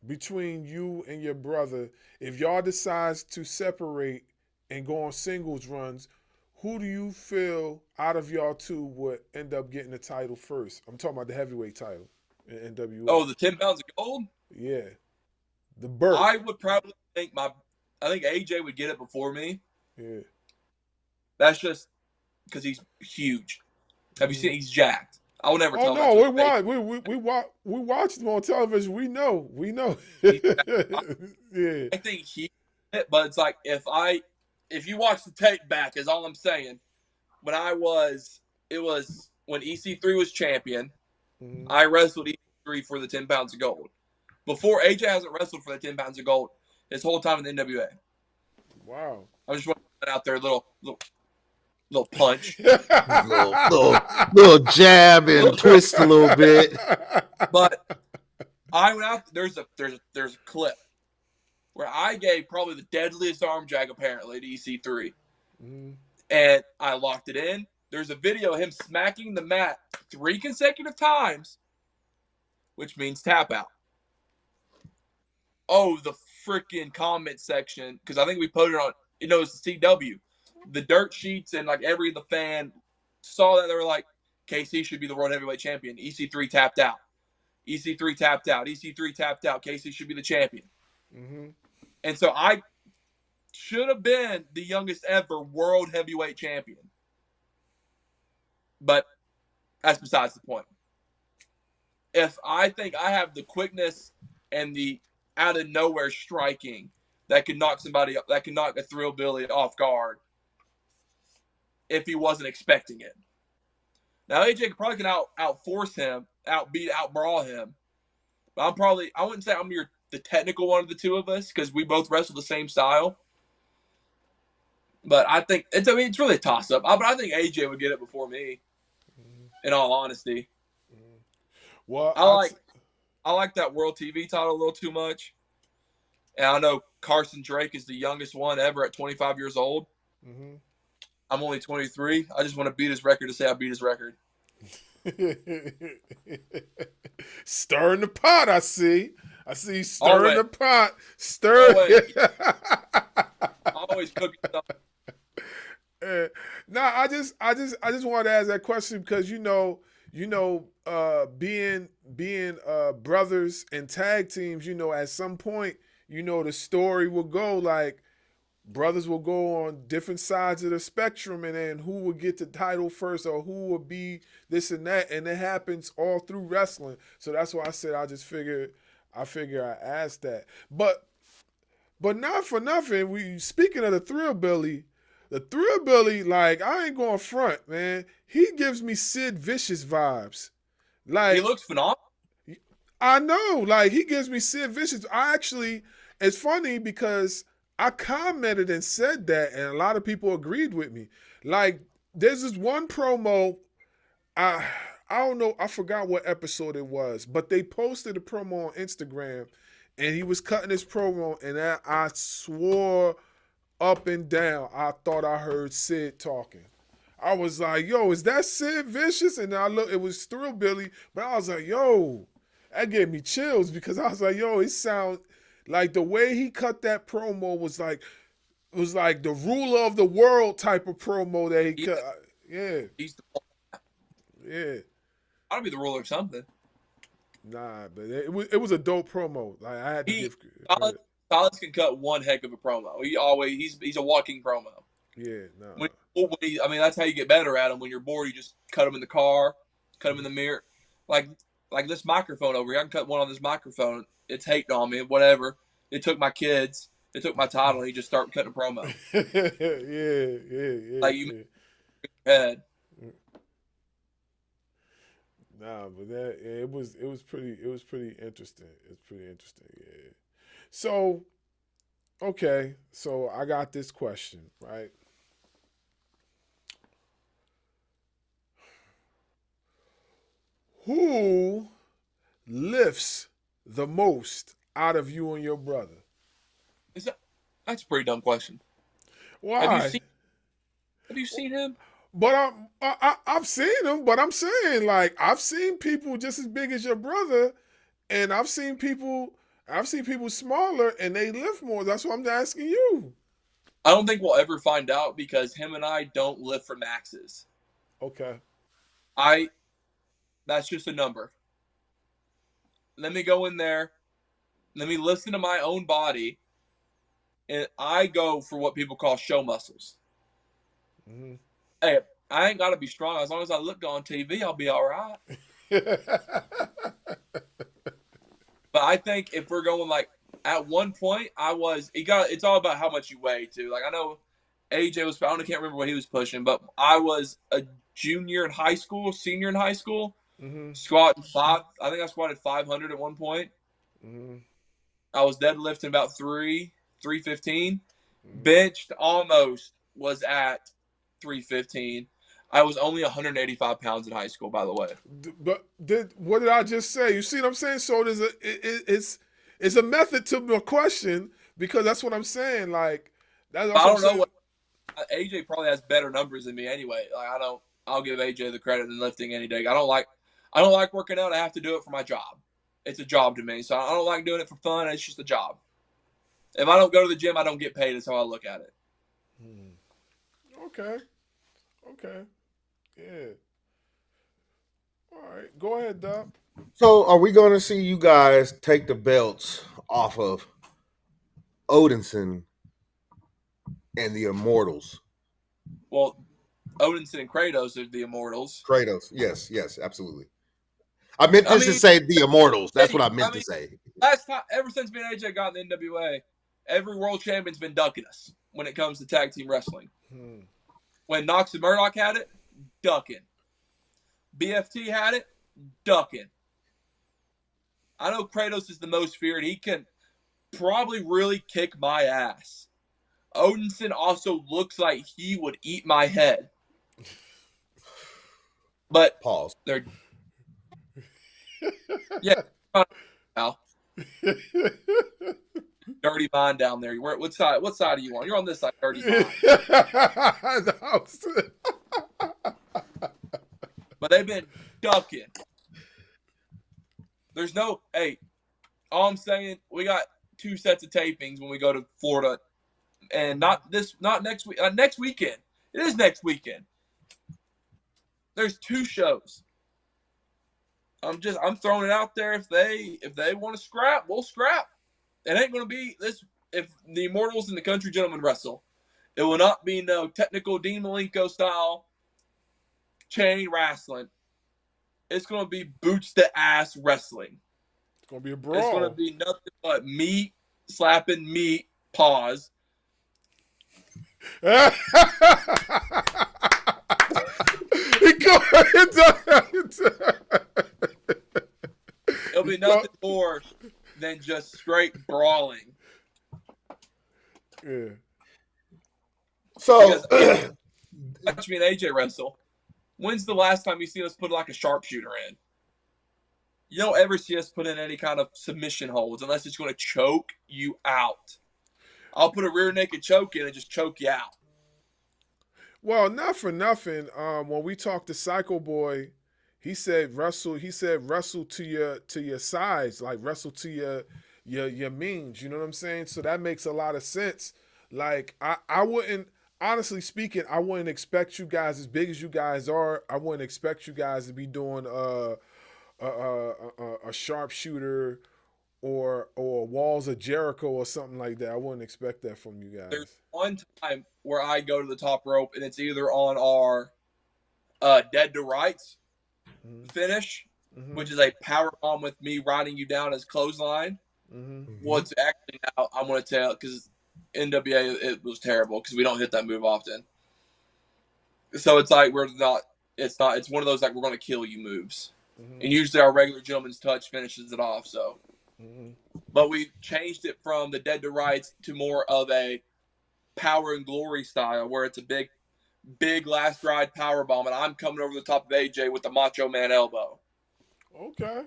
between you and your brother, if y'all decides to separate and go on singles runs, who do you feel out of y'all two would end up getting the title first? I'm talking about the heavyweight title in NWA. Oh, the 10 pounds of gold? Yeah. The Burt. I would probably think I think AJ would get it before me. Yeah. That's just because he's huge. Have you seen? He's jacked. I will never tell him. Oh no, we watched him on television. We know. Yeah. I think but it's like if you watch the tape back, is all I'm saying. It was when EC3 was champion. Mm-hmm. I wrestled EC3 for the 10 pounds of gold. Before, AJ hasn't wrestled for the 10 pounds of gold his whole time in the NWA. Wow. I just want to put out there a little punch. little jab and twist a little bit. But I went out, there's a clip where I gave probably the deadliest arm drag apparently to EC3. Mm-hmm. And I locked it in. There's a video of him smacking the mat 3 consecutive times, which means tap out. Oh, the freaking comment section, because I think we put it on, it's the CW. The dirt sheets and like the fan saw that, they were like, KC should be the world heavyweight champion. EC3 tapped out. EC3 tapped out. EC3 tapped out. KC should be the champion. Mm-hmm. And so I should have been the youngest ever world heavyweight champion. But that's besides the point. If I think I have the quickness and the out of nowhere striking that could knock somebody up, that could knock a Thrill Billy off guard if he wasn't expecting it. Now AJ probably can outforce him, outbrawl him. But I wouldn't say I'm the technical one of the two of us because we both wrestle the same style. But I think it's really a toss up. But I think AJ would get it before me. In all honesty. Well, I like that World TV title a little too much. And I know Carson Drake is the youngest one ever at 25 years old. Mm-hmm. I'm only 23. I just want to beat his record to say I beat his record. Stirring the pot, I see. I see you stirring the pot. Always cooking stuff. I just wanted to ask that question because being brothers and tag teams, at some point, the story will go like brothers will go on different sides of the spectrum, and then who will get the title first or who will be this and that, and it happens all through wrestling. So that's why I said I asked that. But not for nothing. Speaking of the Thrillbilly, like I ain't going front, man. He gives me Sid Vicious vibes. Like he looks phenomenal. I know, like he gives me Sid Vicious. It's funny because I commented and said that, and a lot of people agreed with me. Like, there's this one promo, I don't know, I forgot what episode it was, but they posted a promo on Instagram, and he was cutting his promo, and I swore up and down, I thought I heard Sid talking. I was like, yo, is that Sid Vicious? And I looked, it was Thrillbilly, but I was like, yo, that gave me chills because I was like, yo, it sounds like the way he cut that promo was like the ruler of the world type of promo that he cut. Yeah. Yeah. I'll be the ruler of something. Nah, but it was a dope promo. Like I had to give. Silas can cut one heck of a promo. He's a walking promo. Yeah, no. That's how you get better at him. When you're bored, you just cut him in the car, cut him in the mirror. Like this microphone over here. I can cut one on this microphone. It's hating on me, whatever. It took my kids. It took my title, and he just started cutting a promo. yeah. Like you head. Nah, but it was pretty interesting. It's pretty interesting, yeah. So, okay, so I got this question, right? Who lifts the most out of you and your brother? That's a pretty dumb question. Why? Have you seen him? But I've seen him, but I'm saying, like, I've seen people just as big as your brother, and I've seen people smaller, and they lift more. That's what I'm asking you. I don't think we'll ever find out because him and I don't lift for maxes. Okay. That's just a number. Let me go in there. Let me listen to my own body, and I go for what people call show muscles. Mm-hmm. Hey, I ain't got to be strong. As long as I look on TV, I'll be all right. But I think if we're going like at one point, it's all about how much you weigh too. Like I know AJ was, I can't remember what he was pushing, but I was a senior in high school, mm-hmm. squatting I think I squatted 500 at one point. Mm-hmm. I was deadlifting about 315. Mm-hmm. Benched almost was at 315. I was only 185 pounds in high school, by the way. But what did I just say? You see what I'm saying? So it's a method to my question because that's what I'm saying. Like I don't know what AJ probably has better numbers than me anyway. Like I'll give AJ the credit in lifting any day. I don't like working out. I have to do it for my job. It's a job to me. So I don't like doing it for fun. It's just a job. If I don't go to the gym, I don't get paid. That's how I look at it. Okay. Yeah. All right. Go ahead, Doc. So are we going to see you guys take the belts off of Odinson and the Immortals? Well, Odinson and Kratos are the Immortals. Kratos. Yes, absolutely. I meant to say the Immortals. That's what I meant to say. Last time, ever since me and AJ got in the NWA, every world champion's been ducking us when it comes to tag team wrestling. When Knox and Murdoch had it, ducking. BFT had it, ducking. I know Kratos is the most feared. He can probably really kick my ass. Odinson also looks like he would eat my head. But pause. They're yeah. Al. Dirty Mind down there. What side are you on? You're on this side, Dirty Mind. But they've been ducking. There's no, hey, all I'm saying, we got 2 sets of tapings when we go to Florida. And not next week, next weekend. It is next weekend. There's 2 shows. I'm throwing it out there. If they want to scrap, we'll scrap. It ain't gonna be this. If the Immortals and the Country Gentlemen wrestle, it will not be no technical Dean Malenko style chain wrestling. It's gonna be boots to ass wrestling. It's gonna be a brawl. It's gonna be nothing but meat slapping meat. Pause. It'll be nothing more than just straight brawling. Yeah. So, watch me and AJ wrestle. When's the last time you seen us put like a sharpshooter in? You don't ever see us put in any kind of submission holds unless it's going to choke you out. I'll put a rear naked choke in and just choke you out. Well, not for nothing. When we talked to Psycho Boy, he said wrestle to your size, like wrestle to your means. You know what I'm saying? So that makes a lot of sense. Like I wouldn't, honestly speaking, I wouldn't expect you guys, as big as you guys are, I wouldn't expect you guys to be doing a sharpshooter or Walls of Jericho or something like that. I wouldn't expect that from you guys. There's one time where I go to the top rope and it's either on our Dead to Rights finish, which is a power bomb with me riding you down as clothesline. What's actually now I'm going to tell, because NWA, it was terrible because we don't hit that move often. So it's like it's one of those like we're going to kill you moves. And usually our regular gentleman's touch finishes it off. So, but we changed it from the Dead to Rights to more of a Power and Glory style, where it's a big last ride power bomb, and I'm coming over the top of AJ with the Macho Man elbow. Okay,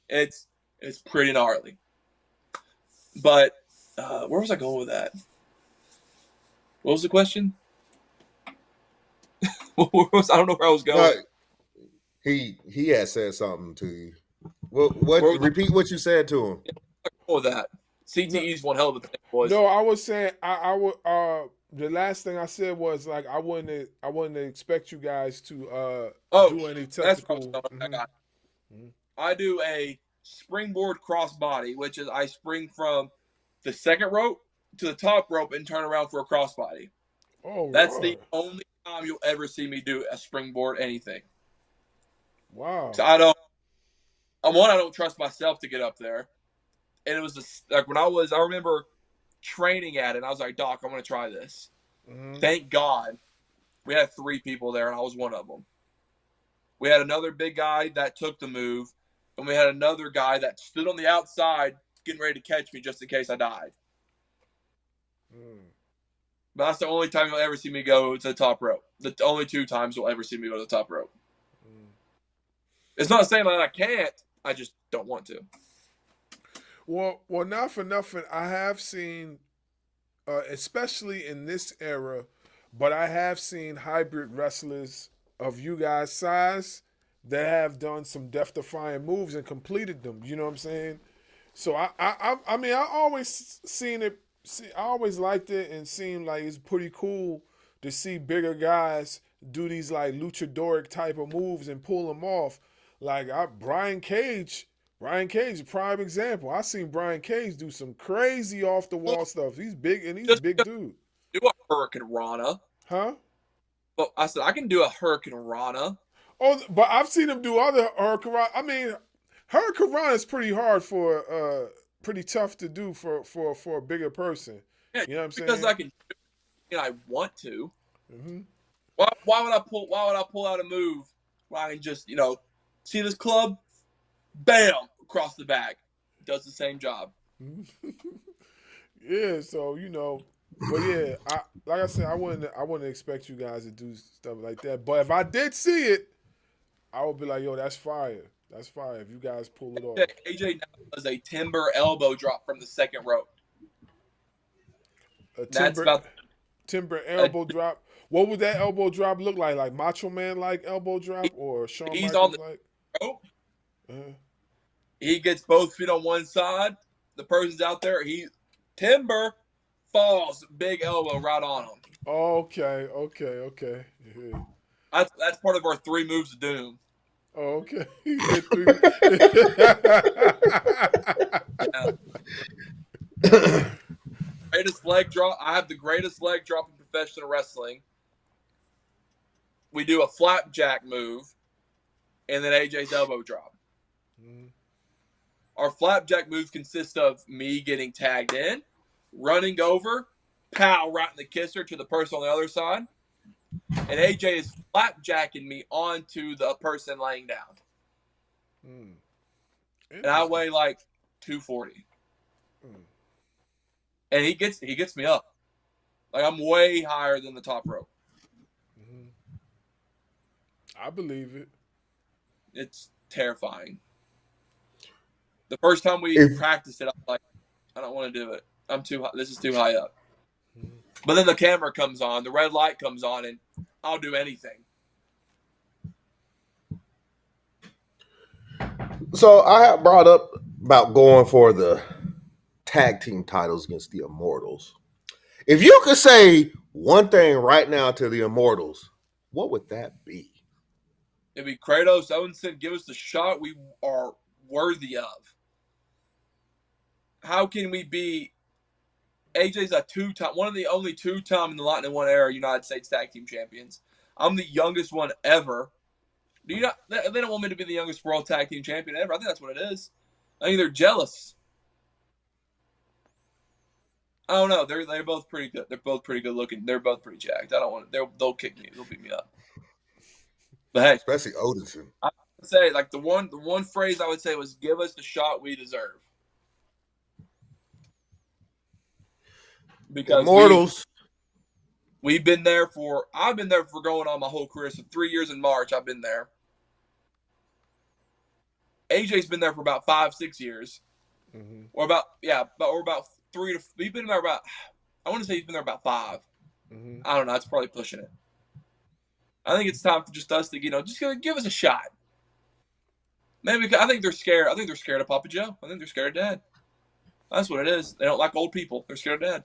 it's pretty gnarly. But where was I going with that? What was the question? I don't know where I was going. He had said something to you. Repeat what you said to him. Or that CTE's one hell of a thing, boys. No, I was saying I would. The last thing I said was like I wouldn't expect you guys to do any technical. I do a springboard crossbody, which is I spring from the second rope to the top rope and turn around for a crossbody. Oh, that's the only time you'll ever see me do a springboard anything. Wow. So I don't trust myself to get up there. And it was like when I remember training at it, and I was like, Doc, I'm going to try this. Thank God we had 3 people there, and I was one of them. We had another big guy that took the move, and we had another guy that stood on the outside getting ready to catch me just in case I died. But that's the only time you'll ever see me go to the top rope. The only 2 times you'll ever see me go to the top rope. It's not saying that I can't. I just don't want to. Well, not for nothing. I have seen, especially in this era, but I have seen hybrid wrestlers of you guys' size that have done some death-defying moves and completed them. You know what I'm saying? So I mean, I always seen it. I always liked it and seemed like it's pretty cool to see bigger guys do these like luchadoric type of moves and pull them off. Like Brian Cage, prime example. I seen Brian Cage do some crazy off the wall stuff. He's big and he's a big dude. Do a Hurricane Rana. Huh? Well, I said I can do a Hurricane Rana. Oh, but I've seen him do other Hurricane Rana. I mean, Hurricane Rana is pretty hard pretty tough to do for a bigger person. Yeah, you know what I'm saying? Because I can do it and I want to. Why would I pull out a move where I can just, see this club? Bam! Across the back. Does the same job. Yeah, so but yeah, like I said, I wouldn't expect you guys to do stuff like that. But if I did see it, I would be like, yo, that's fire. That's fire if you guys pull it off. AJ now does a timber elbow drop from the second rope. A That's timber, about timber a, elbow drop. What would that elbow drop look like? Like Macho Man like elbow drop or Shawn he's on Michaels the like? rope. Uh, He gets both feet on one side. The person's out there. Timber falls, big elbow right on him. okay. Yeah. That's part of our 3 moves of doom. Oh, okay. He did 3. Yeah. Greatest leg drop. I have the greatest leg drop in professional wrestling. We do a flapjack move, and then AJ's elbow drop. Mm-hmm. Our flapjack move consists of me getting tagged in, running over, pow, right in the kisser to the person on the other side, and AJ is flapjacking me onto the person laying down. And I weigh like 240. And he gets me up. Like I'm way higher than the top rope. I believe it. It's terrifying. The first time we practiced it, I was like, I don't want to do it. I'm too high. This is too high up. But then the camera comes on, the red light comes on, and I'll do anything. So I have brought up about going for the tag team titles against the Immortals. If you could say one thing right now to the Immortals, what would that be? It'd be Kratos, Owenson, give us the shot we are worthy of. How can we be? AJ's a 2-time, one of the only 2-time in the Lightning One era United States Tag Team Champions. I'm the youngest one ever. Do you not? They don't want me to be the youngest World Tag Team Champion ever. I think that's what it is. I think they're jealous. I don't know. They're both pretty good. They're both pretty good looking. They're both pretty jacked. I don't want to. They'll kick me. They'll beat me up. But hey, especially Odinson. I would say like the one phrase I would say was "Give us the shot we deserve." Because Immortals. I've been there for going on my whole career. So 3 years in March, I've been there. AJ's been there for about 5-6 years. Or about 3 to. He's been there about. I want to say he's been there about 5. I don't know. It's probably pushing it. I think it's time for just us to, just give us a shot. Maybe I think they're scared. I think they're scared of Papa Joe. I think they're scared of Dad. That's what it is. They don't like old people. They're scared of Dad.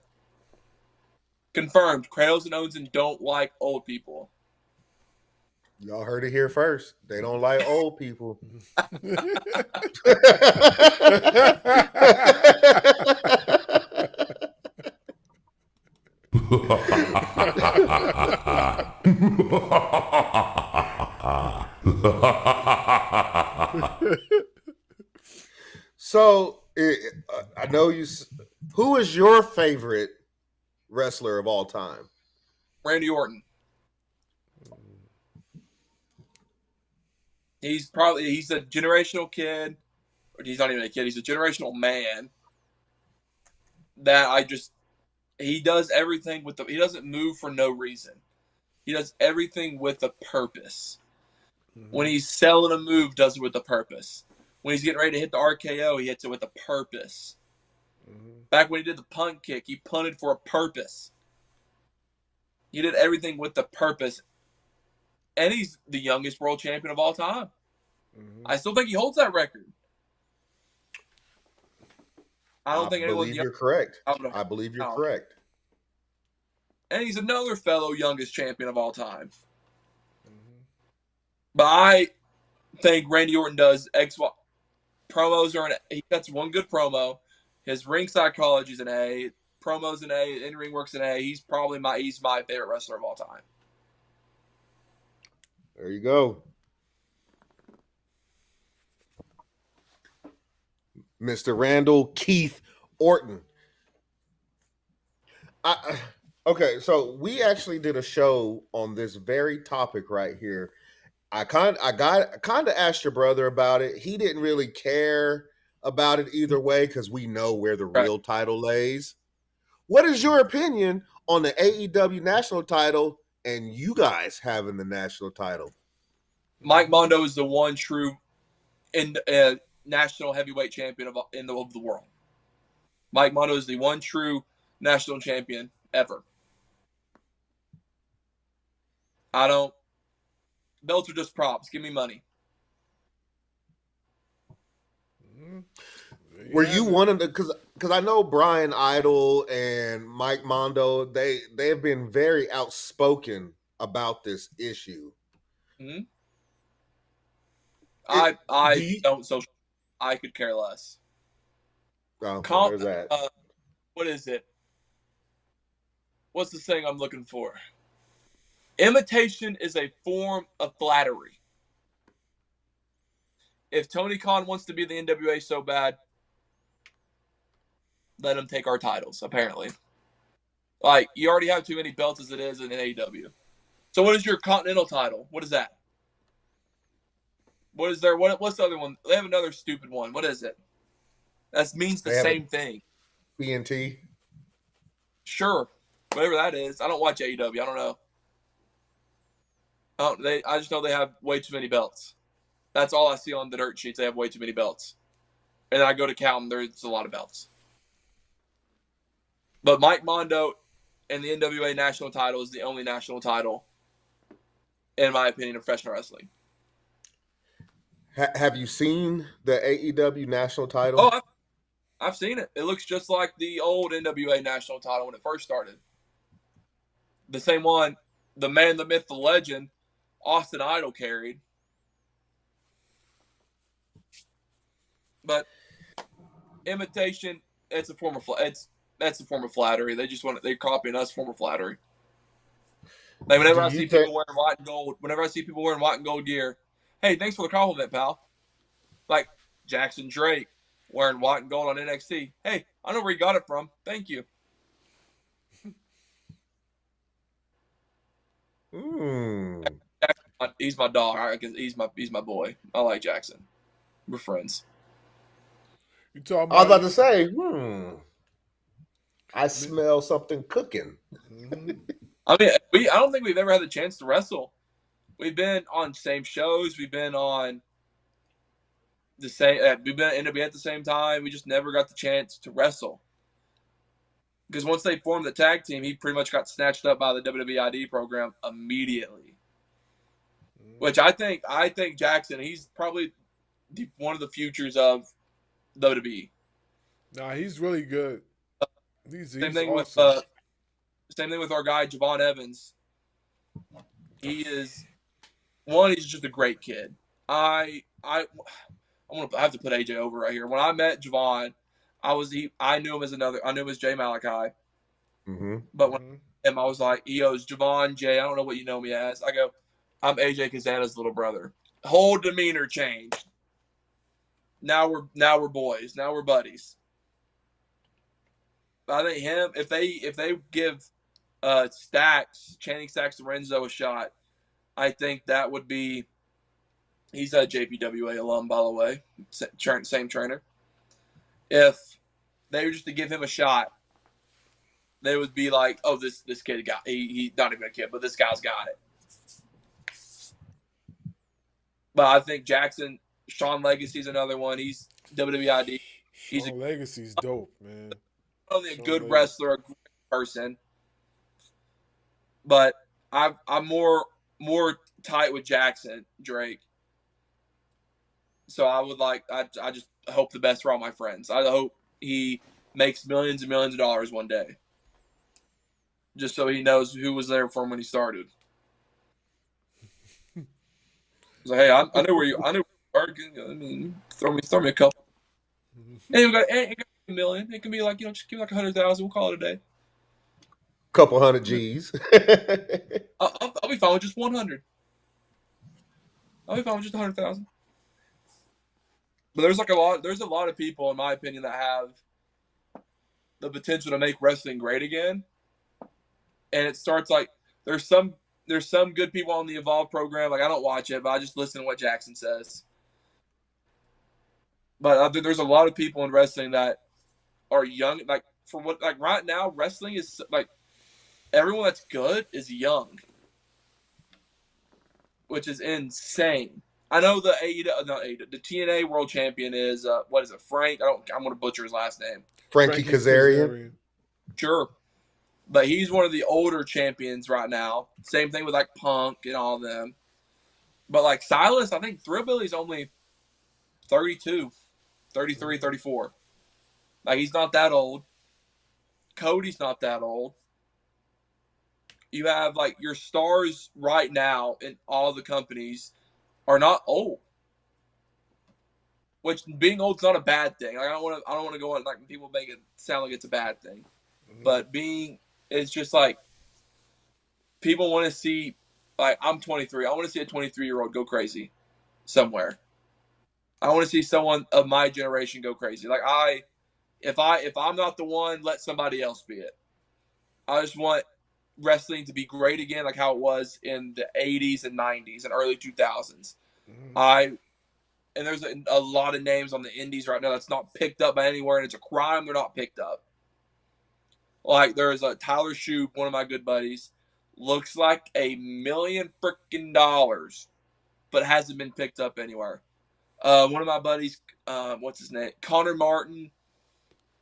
Confirmed. Kratos and Owenson don't like old people. Y'all heard it here first. They don't like old people. So, I know you. Who is your favorite wrestler of all time? Randy Orton. He's a generational kid. Or he's not even a kid. He's a generational man. He does everything he doesn't move for no reason. He does everything with a purpose. When he's selling a move, does it with a purpose. When he's getting ready to hit the RKO, he hits it with a purpose. Back when he did the punt kick, he punted for a purpose. He did everything with the purpose. And he's the youngest world champion of all time. I still think he holds that record. I believe you're correct. I believe you're correct. And he's another fellow youngest champion of all time. But I think Randy Orton does promos he cuts one good promo. His ring psychology is an A. Promos an A. In-ring work's an A. He's my favorite wrestler of all time. There you go. Mr. Randall Keith Orton. Okay, so we actually did a show on this very topic right here. I kind of asked your brother about it. He didn't really care about it either way because we know where the real title lays. What is your opinion on the AEW national title and you guys having the national title? Mike Mondo is the one true national heavyweight champion of the world. Mike Mondo is the one true national champion ever. I don't. Belts are just props. Give me money. Were you one of the because I know Brian Idol and Mike Mondo, they have been very outspoken about this issue. Mm-hmm. I don't social. I could care less. Oh, well, there's that. What is it? What's the thing I'm looking for? Imitation is a form of flattery. If Tony Khan wants to be the NWA so bad, let him take our titles, apparently. Like, you already have too many belts as it is in AEW. So what is your Continental title? What is that? What is there? What's the other one? They have another stupid one. What is it? That means the same thing. TNT? Sure. Whatever that is. I don't watch AEW. I don't know. I just know they have way too many belts. That's all I see on the dirt sheets. They have way too many belts. And I go to count them. There's a lot of belts. But Mike Mondo and the NWA national title is the only national title, in my opinion, of professional wrestling. Have you seen the AEW national title? Oh, I've seen it. It looks just like the old NWA national title when it first started. The same one, the man, the myth, the legend, Austin Idol carried. But imitation, it's a form of that's a form of flattery. They're copying us form of flattery. Like whenever I see people wearing white and gold gear, hey, thanks for the compliment, pal. Like Jackson Drake wearing white and gold on NXT. Hey, I know where you got it from. Thank you. He's my dog. He's my boy. I like Jackson. We're friends. You talking I was about? about to say, I smell something cooking. I mean, I don't think we've ever had the chance to wrestle. We've been on same shows. We've been on the same. We've been at NWA at the same time. We just never got the chance to wrestle. Because once they formed the tag team, he pretty much got snatched up by the WWID program immediately. Which I think Jackson, he's probably one of the futures of WWE. Nah, he's really good. Same thing awesome. with our guy Javon Evans. He is he's just a great kid. I have to put AJ over right here. When I met Javon, I knew him as Jay Malachi. Mm-hmm. But when I met him, I was like, he goes, Javon Jay, I don't know what you know me as. I go, I'm AJ Cazana's little brother. Whole demeanor changed. Now we're boys. Now we're buddies. But I think if they give Channing Stacks Lorenzo a shot, I think that would be. He's a JPWA alum, by the way, same trainer. If they were just to give him a shot, they would be like, "Oh, this kid got he's not even a kid, but this guy's got it." But I think Jackson, Sean Legacy's another one. He's WWID. Sean Legacy's dope, man. Only a good wrestler, a great person. But I'm more tight with Jackson Drake. So I just hope the best for all my friends. I hope he makes millions and millions of dollars one day. Just so he knows who was there for him when he started. So hey, I know where you are. I mean, throw me a couple. Ain't got a million. It can be like, just give me like 100,000. We'll call it a day. Couple hundred G's. I'll be fine with just 100. I'll be fine with just 100,000. But there's a lot of people, in my opinion, that have the potential to make wrestling great again. And it starts like there's some good people on the Evolve program. Like I don't watch it, but I just listen to what Jackson says. But there's a lot of people in wrestling that are young. Like right now, wrestling is like everyone that's good is young, which is insane. I know the the TNA World Champion is what is it, Frank? I'm gonna butcher his last name. Frankie Kazarian. Sure. But he's one of the older champions right now. Same thing with like Punk and all of them. But like Silas, I think Thrillbilly's only 32, 33, 34. Like he's not that old. Cody's not that old. You have like your stars right now in all the companies are not old. Which being old's not a bad thing. Like I don't want to go on like people make it sound like it's a bad thing. But it's just like people want to see, like I'm 23. I want to see a 23-year-old go crazy somewhere. I want to see someone of my generation go crazy. Like if I'm not the one, let somebody else be it. I just want wrestling to be great again, like how it was in the 80s and 90s and early 2000s. And there's a lot of names on the indies right now that's not picked up by anywhere, and it's a crime they're not picked up. Like there's a Tyler Shoup, one of my good buddies, looks like $1 million freaking dollars, but hasn't been picked up anywhere. One of my buddies, what's his name? Connor Martin.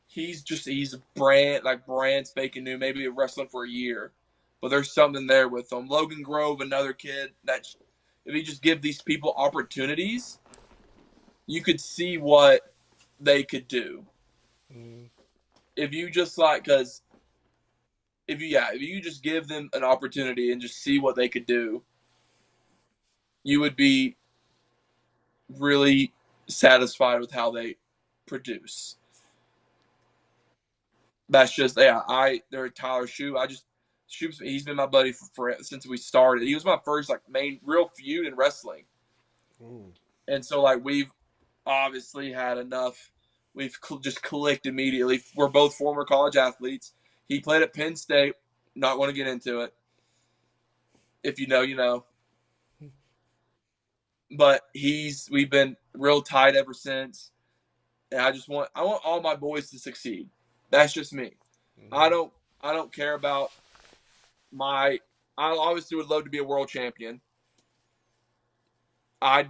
He's a brand spanking new, maybe wrestling for a year, but there's something there with him. Logan Grove, another kid that if you just give these people opportunities, you could see what they could do. If you just if you just give them an opportunity and just see what they could do, you would be really satisfied with how they produce. That's just they're Tyler Shoup. He's been my buddy for since we started. He was my first like main real feud in wrestling. And so like we've obviously had enough. We've just clicked immediately. We're both former college athletes. He played at Penn State. Not want to get into it. If you know, you know. But we've been real tight ever since. And I want all my boys to succeed. That's just me. I don't care about I obviously would love to be a world champion. I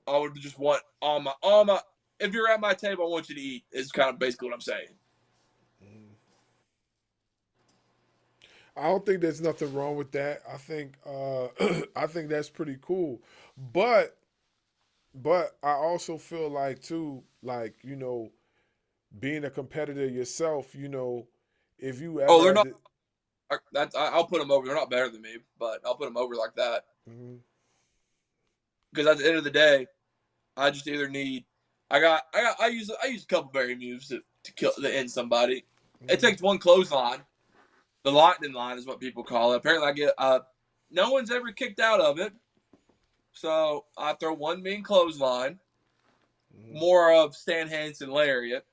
would just want all my if you're at my table, I want you to eat is kind of basically what I'm saying. I don't think there's nothing wrong with that. I think I think that's pretty cool. But I also feel like too, like, you know, being a competitor yourself, you know, if you ever they're not. I'll put them over. They're not better than me, but I'll put them over like that. Because at the end of the day, I just either need. I use a couple berry moves to end somebody. It takes one clothesline. The lightning line is what people call it. Apparently, I get no one's ever kicked out of it. So I throw one mean clothesline, more of Stan Hansen lariat,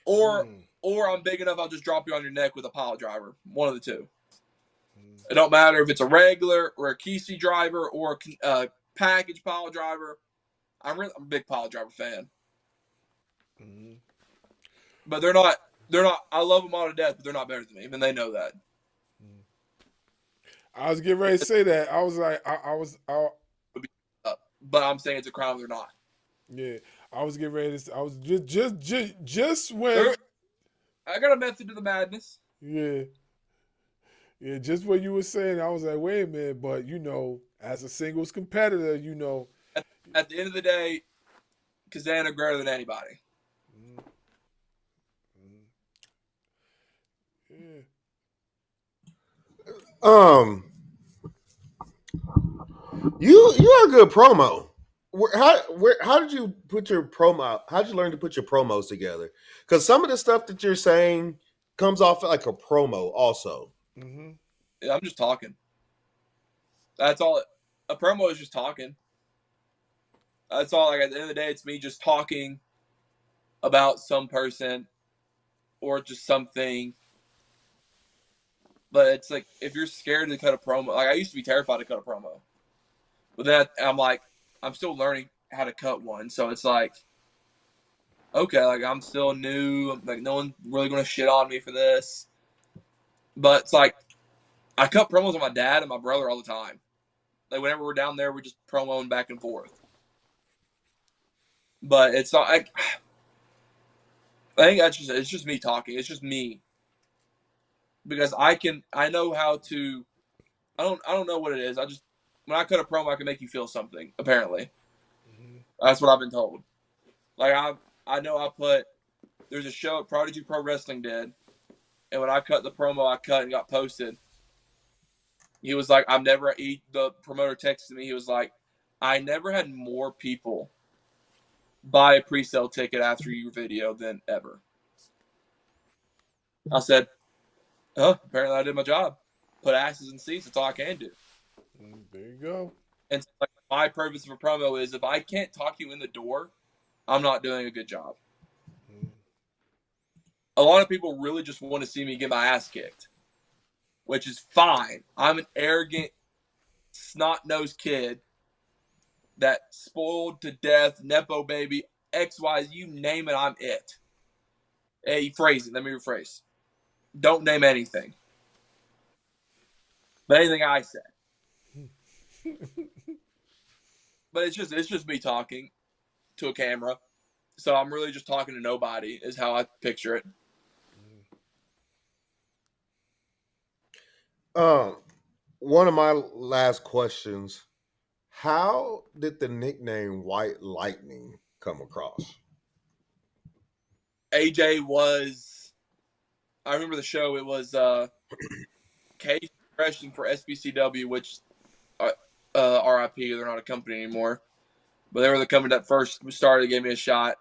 or I'm big enough, I'll just drop you on your neck with a pile driver. One of the two. It don't matter if it's a regular or a KC driver or a package pile driver. I'm a big pile driver fan. But they're not. I love them all to death, but they're not better than me, and they know that. I was getting ready to say that. I was like, but I'm saying it's a crime. They're not. Yeah, I was getting ready to. I was just when. I got a method to the madness. Yeah, just what you were saying, I was like, wait a minute, but you know, as a singles competitor, you know, at the end of the day, Cazana greater than anybody. You're a good promo. How did you put your promo? How did you learn to put your promos together? Because some of the stuff that you're saying comes off like a promo, also. Yeah, I'm just talking. That's all. A promo is just talking. That's all. Like at the end of the day, it's me just talking about some person or just something. But it's like if you're scared to cut a promo, like I used to be terrified to cut a promo, but then I'm like, I'm still learning how to cut one. So it's like, okay, like I'm still new. Like no one's really gonna shit on me for this. But it's like I cut promos with my dad and my brother all the time. Like whenever we're down there, we're just promoing back and forth. But it's not. I think it's just me talking. It's just me. because I know how to. I don't know what it is. When I cut a promo, I can make you feel something. Apparently, that's what I've been told. Like I know there's a show Prodigy Pro Wrestling did, and when I cut the promo, I cut and got posted. He was like, the promoter texted me. He was like, I never had more people buy a pre-sale ticket after your video than ever. I said, oh, apparently I did my job. Put asses in seats. That's all I can do. There you go. And so, like, my purpose of a promo is if I can't talk you in the door, I'm not doing a good job. A lot of people really just want to see me get my ass kicked, which is fine. I'm an arrogant, snot-nosed kid that spoiled to death, Nepo baby, XY, you name it, I'm it. Hey, phrasing, let me rephrase. Don't name anything. But anything I said. But it's just me talking to a camera. So I'm really just talking to nobody is how I picture it. One of my last questions. How did the nickname White Lightning come across? AJ I remember the show, it was KC Cazana for SBCW, which RIP, they're not a company anymore. But they were the company that first started, gave me a shot.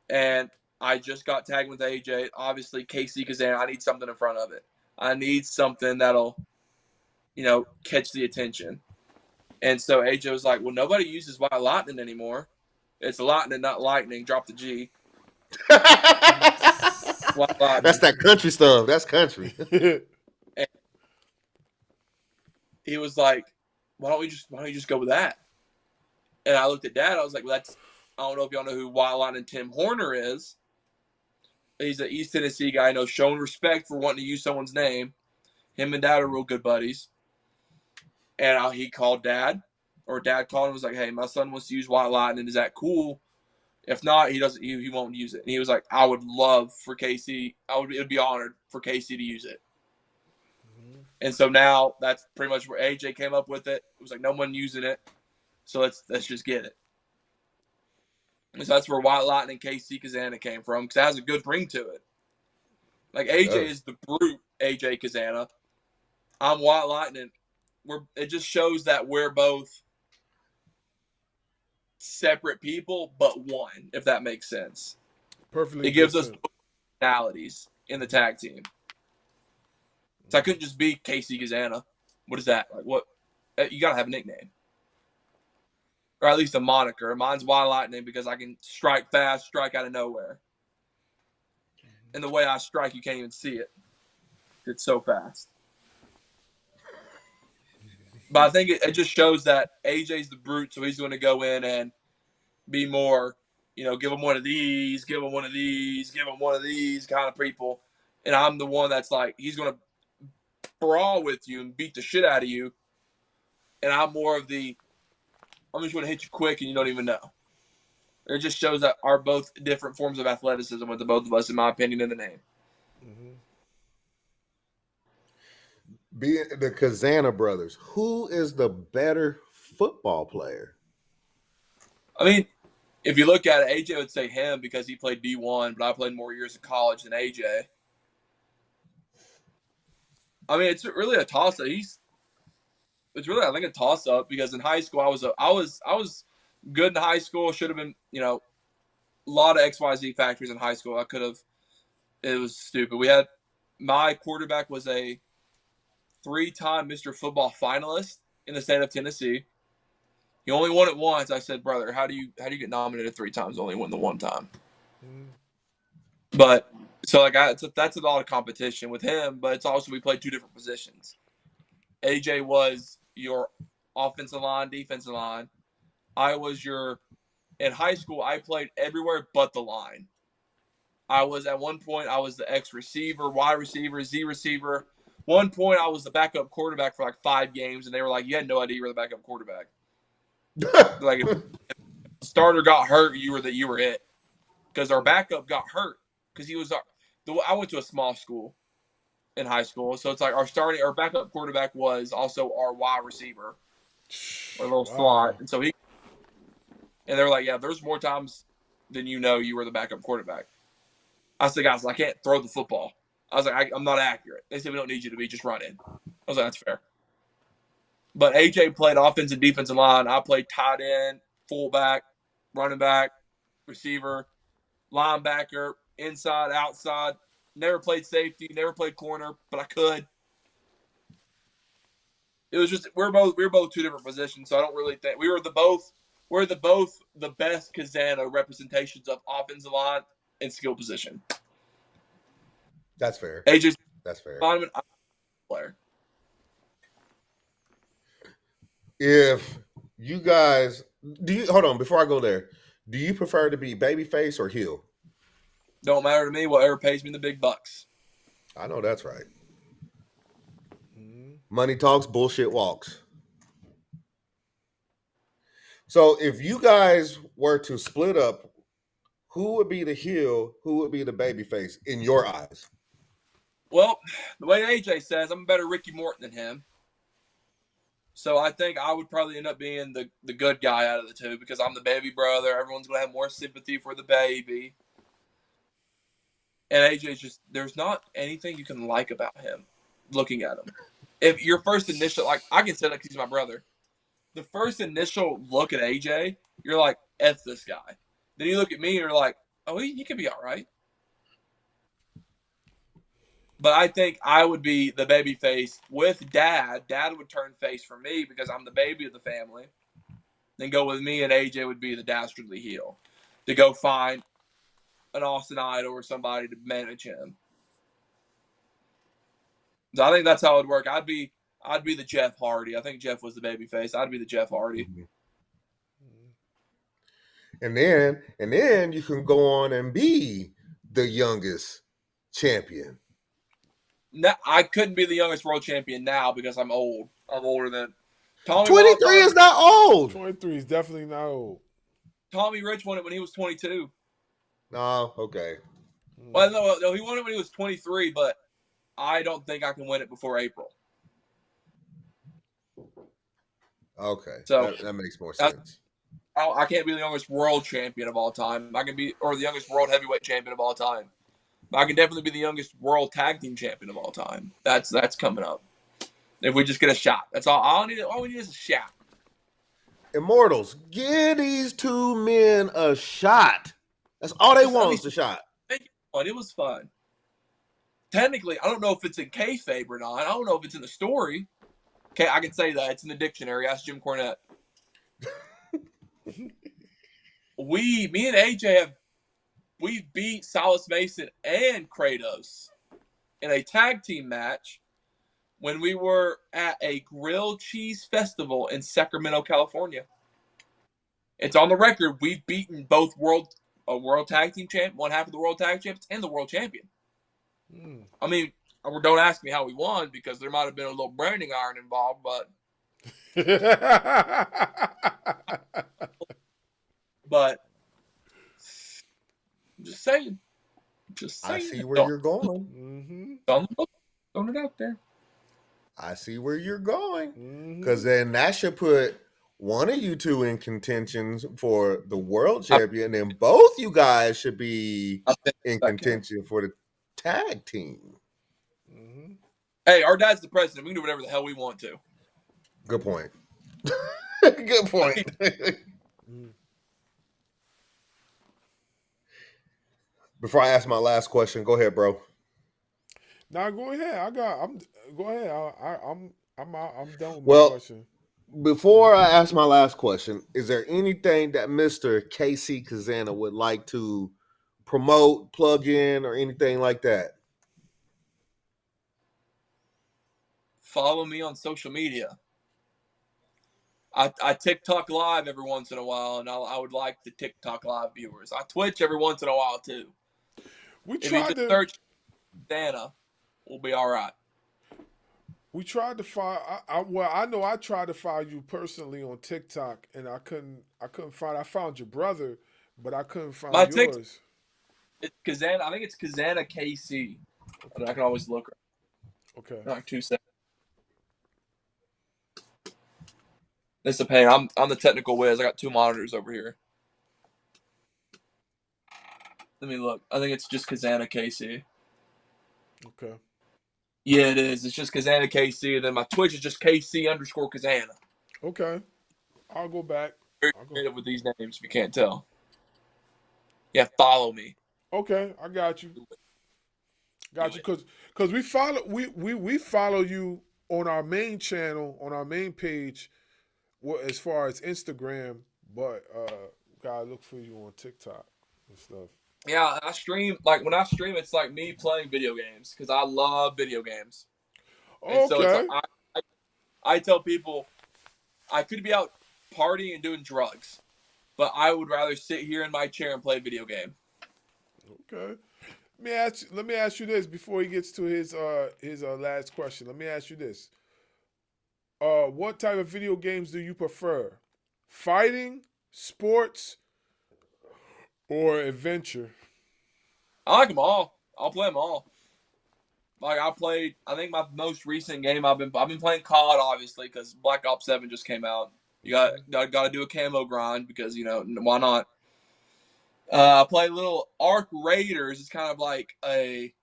And I just got tagged with AJ. Obviously, KC Cazana, I need something in front of it. I need something that'll, catch the attention. And so AJ was like, well, nobody uses White Lightning anymore. It's lightning, not lightning. Drop the G. That's that country stuff. That's country. And he was like, why don't you just go with that? And I looked at Dad. I was like, well, I don't know if y'all know who White Lightning Tim Horner is. He's an East Tennessee guy. Showing respect for wanting to use someone's name. Him and Dad are real good buddies. And he called Dad, or Dad called him and was like, hey, my son wants to use White Lightning. Is that cool? If not, he won't use it. And he was like, I would love for KC. It would be honored for KC to use it. Mm-hmm. And so now that's pretty much where AJ came up with it. It was like, no one using it. So let's just get it. And so that's where White Lightning KC Cazana came from, because it has a good ring to it. Like AJ is the brute AJ Cazana. I'm White Lightning. It just shows that we're both separate people, but one, if that makes sense. Perfectly. It gives us personalities in the tag team. So I couldn't just be KC Cazana. What is that? Like, what? You gotta have a nickname, or at least a moniker. Mine's White Lightning because I can strike fast, strike out of nowhere. And the way I strike, you can't even see it. It's so fast. But I think it just shows that AJ's the brute, so he's going to go in and be more, give him one of these, give him one of these, give him one of these kind of people. And I'm the one that's like, he's going to brawl with you and beat the shit out of you. And I'm more of I'm just going to hit you quick and you don't even know. It just shows that are both different forms of athleticism with the both of us, in my opinion, in the name. Mm-hmm. Being the Cazana brothers, who is the better football player? I mean, if you look at it, AJ would say him because he played D1, but I played more years of college than AJ. I mean, it's really a toss-up. It's really, I think, a toss-up because in high school I was good in high school. Should have been, a lot of XYZ factors in high school. It was stupid. My quarterback was a 3-time Mr. Football finalist in the state of Tennessee. He only won it once. I said, brother, how do you get nominated 3 times, only win the 1 time? Mm-hmm. But so that's a lot of competition with him. But it's also we played 2 different positions. AJ was your offensive line, defensive line. In high school, I played everywhere but the line. At one point, I was the X receiver, Y receiver, Z receiver. One point, I was the backup quarterback for like 5 games, and they were like, you had no idea you were the backup quarterback. Like, if the starter got hurt, you were it. Because our backup got hurt. Because I went to a small school. in high school. So it's like our backup quarterback was also our wide receiver, or a little slot. And so and they were like, yeah, there's more times than you were the backup quarterback. I said, guys, I can't throw the football. I was like, I'm not accurate. They said, we don't need you to be, just run in. I was like, that's fair. But AJ played offensive, defensive line. I played tight end, fullback, running back, receiver, linebacker, inside, outside. Never played safety, never played corner, but I could. It was just we're both two different positions, so I don't really think we're the best Cazana representations of offensive line and skill position. That's fair. AJ's That's fair. lineman, player. If you guys hold on before I go there, do you prefer to be babyface or heel? Don't matter to me. Whatever pays me the big bucks. I know that's right. Money talks, bullshit walks. So if you guys were to split up, who would be the heel? Who would be the babyface in your eyes? Well, the way AJ says, I'm a better Ricky Morton than him. So I think I would probably end up being the good guy out of the two because I'm the baby brother. Everyone's going to have more sympathy for the baby. And AJ's just, there's not anything you can like about him looking at him. If your first initial, like, I can say that because he's my brother. The first initial look at AJ, you're like, F this guy. Then you look at me and you're like, oh, he could be all right. But I think I would be the baby face with Dad. Dad would turn face for me because I'm the baby of the family. Then go with me, and AJ would be the dastardly heel to go find an Austin Idol or somebody to manage him. So I think that's how it would work. I'd be the Jeff Hardy. I think Jeff was the baby face. I'd be the Jeff Hardy. And then you can go on and be the youngest champion. No, I couldn't be the youngest world champion now because I'm old. I'm older than Tommy. 23 is not old. 23 is definitely not old. Tommy Rich won it when he was 22. Oh, okay. Well, no, he won it when he was 23, but I don't think I can win it before April. Okay, so that makes more sense. I can't be the youngest world champion of all time. I can be, or the youngest world heavyweight champion of all time. I can definitely be the youngest world tag team champion of all time. That's coming up. If we just get a shot, that's all. All we need is a shot. Immortals, give these two men a shot. That's all they want is a shot. It was fun. Technically, I don't know if it's in kayfabe or not. I don't know if it's in the story. Okay, I can say that it's in the dictionary. Ask Jim Cornette. Me and AJ we beat Silas Mason and Kratos in a tag team match when we were at a grilled cheese festival in Sacramento, California. It's on the record. We've beaten both world tag team champ, one half of the world tag champs, and the world champion. I mean, don't ask me how we won because there might have been a little branding iron involved, but just saying. I see where you're going. Throwing it out there. I see where you're going. Because then that should put one of you two in contention for the world champion, and both you guys should be in contention for the tag team. Hey, our dad's the president. We can do whatever the hell we want to. Good point. Good point. Before I ask my last question, go ahead, bro. Now go ahead. Go ahead. I'm done with my question. Before I ask my last question, is there anything that Mr. KC Cazana would like to promote, plug in, or anything like that? Follow me on social media. I TikTok live every once in a while, and I would like the TikTok live viewers. I Twitch every once in a while too. If you just search Dana, we'll be all right. We tried to find. I know I tried to find you personally on TikTok, and I couldn't find. I found your brother, but I couldn't find yours. It's Cazana. I think it's Cazana KC. I can always look. Okay. Like 2 seconds. It's a pain. I'm the technical whiz. I got 2 monitors over here. Let me look. I think it's just Cazana KC. Okay. Yeah, it is. It's just Cazana KC, and then my Twitch is just KC_Cazana. Okay. I'll go back. Very I'll go. creative with these names, if you can't tell. Yeah, follow me. Okay, I got you. Got you, because we follow you on our main channel, on our main page, as far as Instagram, but gotta look for you on TikTok and stuff. Yeah, I stream. Like when I stream, it's like me playing video games because I love video games. And so it's Okay. like I tell people I could be out partying and doing drugs, but I would rather sit here in my chair and play a video game. Okay. Let me ask you this before he gets to his last question. Let me ask you this. What type of video games do you prefer? Fighting, sports, or adventure? I like them all. I'll play them all. Like I think my most recent game I've been playing COD obviously because Black Ops 7 just came out. You got to do a camo grind because why not? I play little Arc Raiders. It's kind of like a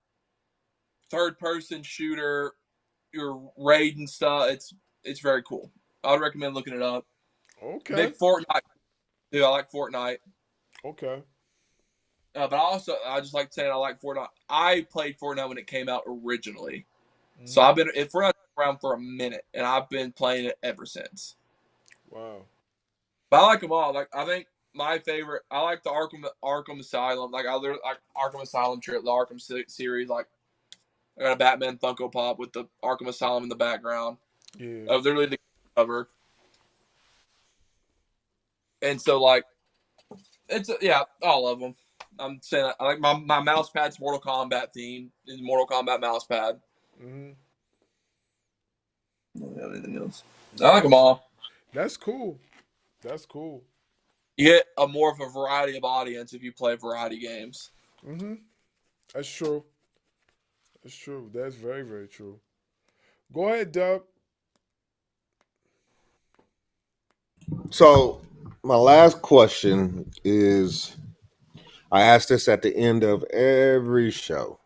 third-person shooter. You're raiding stuff. It's very cool. I would recommend looking it up. Okay. Big Fortnite. Dude, I like Fortnite. Okay. But I just like saying I like Fortnite. I played Fortnite when it came out originally. So I've been Fortnite's around for a minute, and I've been playing it ever since. Wow. But I like them all. Like I think my favorite, I like the Arkham Asylum. Like I literally like Arkham Asylum trip, the Arkham series. Like I got a Batman Funko Pop with the Arkham Asylum in the background. Yeah. Of literally the cover. And so like all of them. I'm saying I like my mouse pad's Mortal Kombat themed. Is Mortal Kombat mouse pad. Mm-hmm. Don't have anything else. I like them all. That's cool. That's cool. You get a more of a variety of audience if you play variety games. Mm-hmm. That's true. That's true. That's very, very true. Go ahead, Doug. So my last question is, I ask this at the end of every show.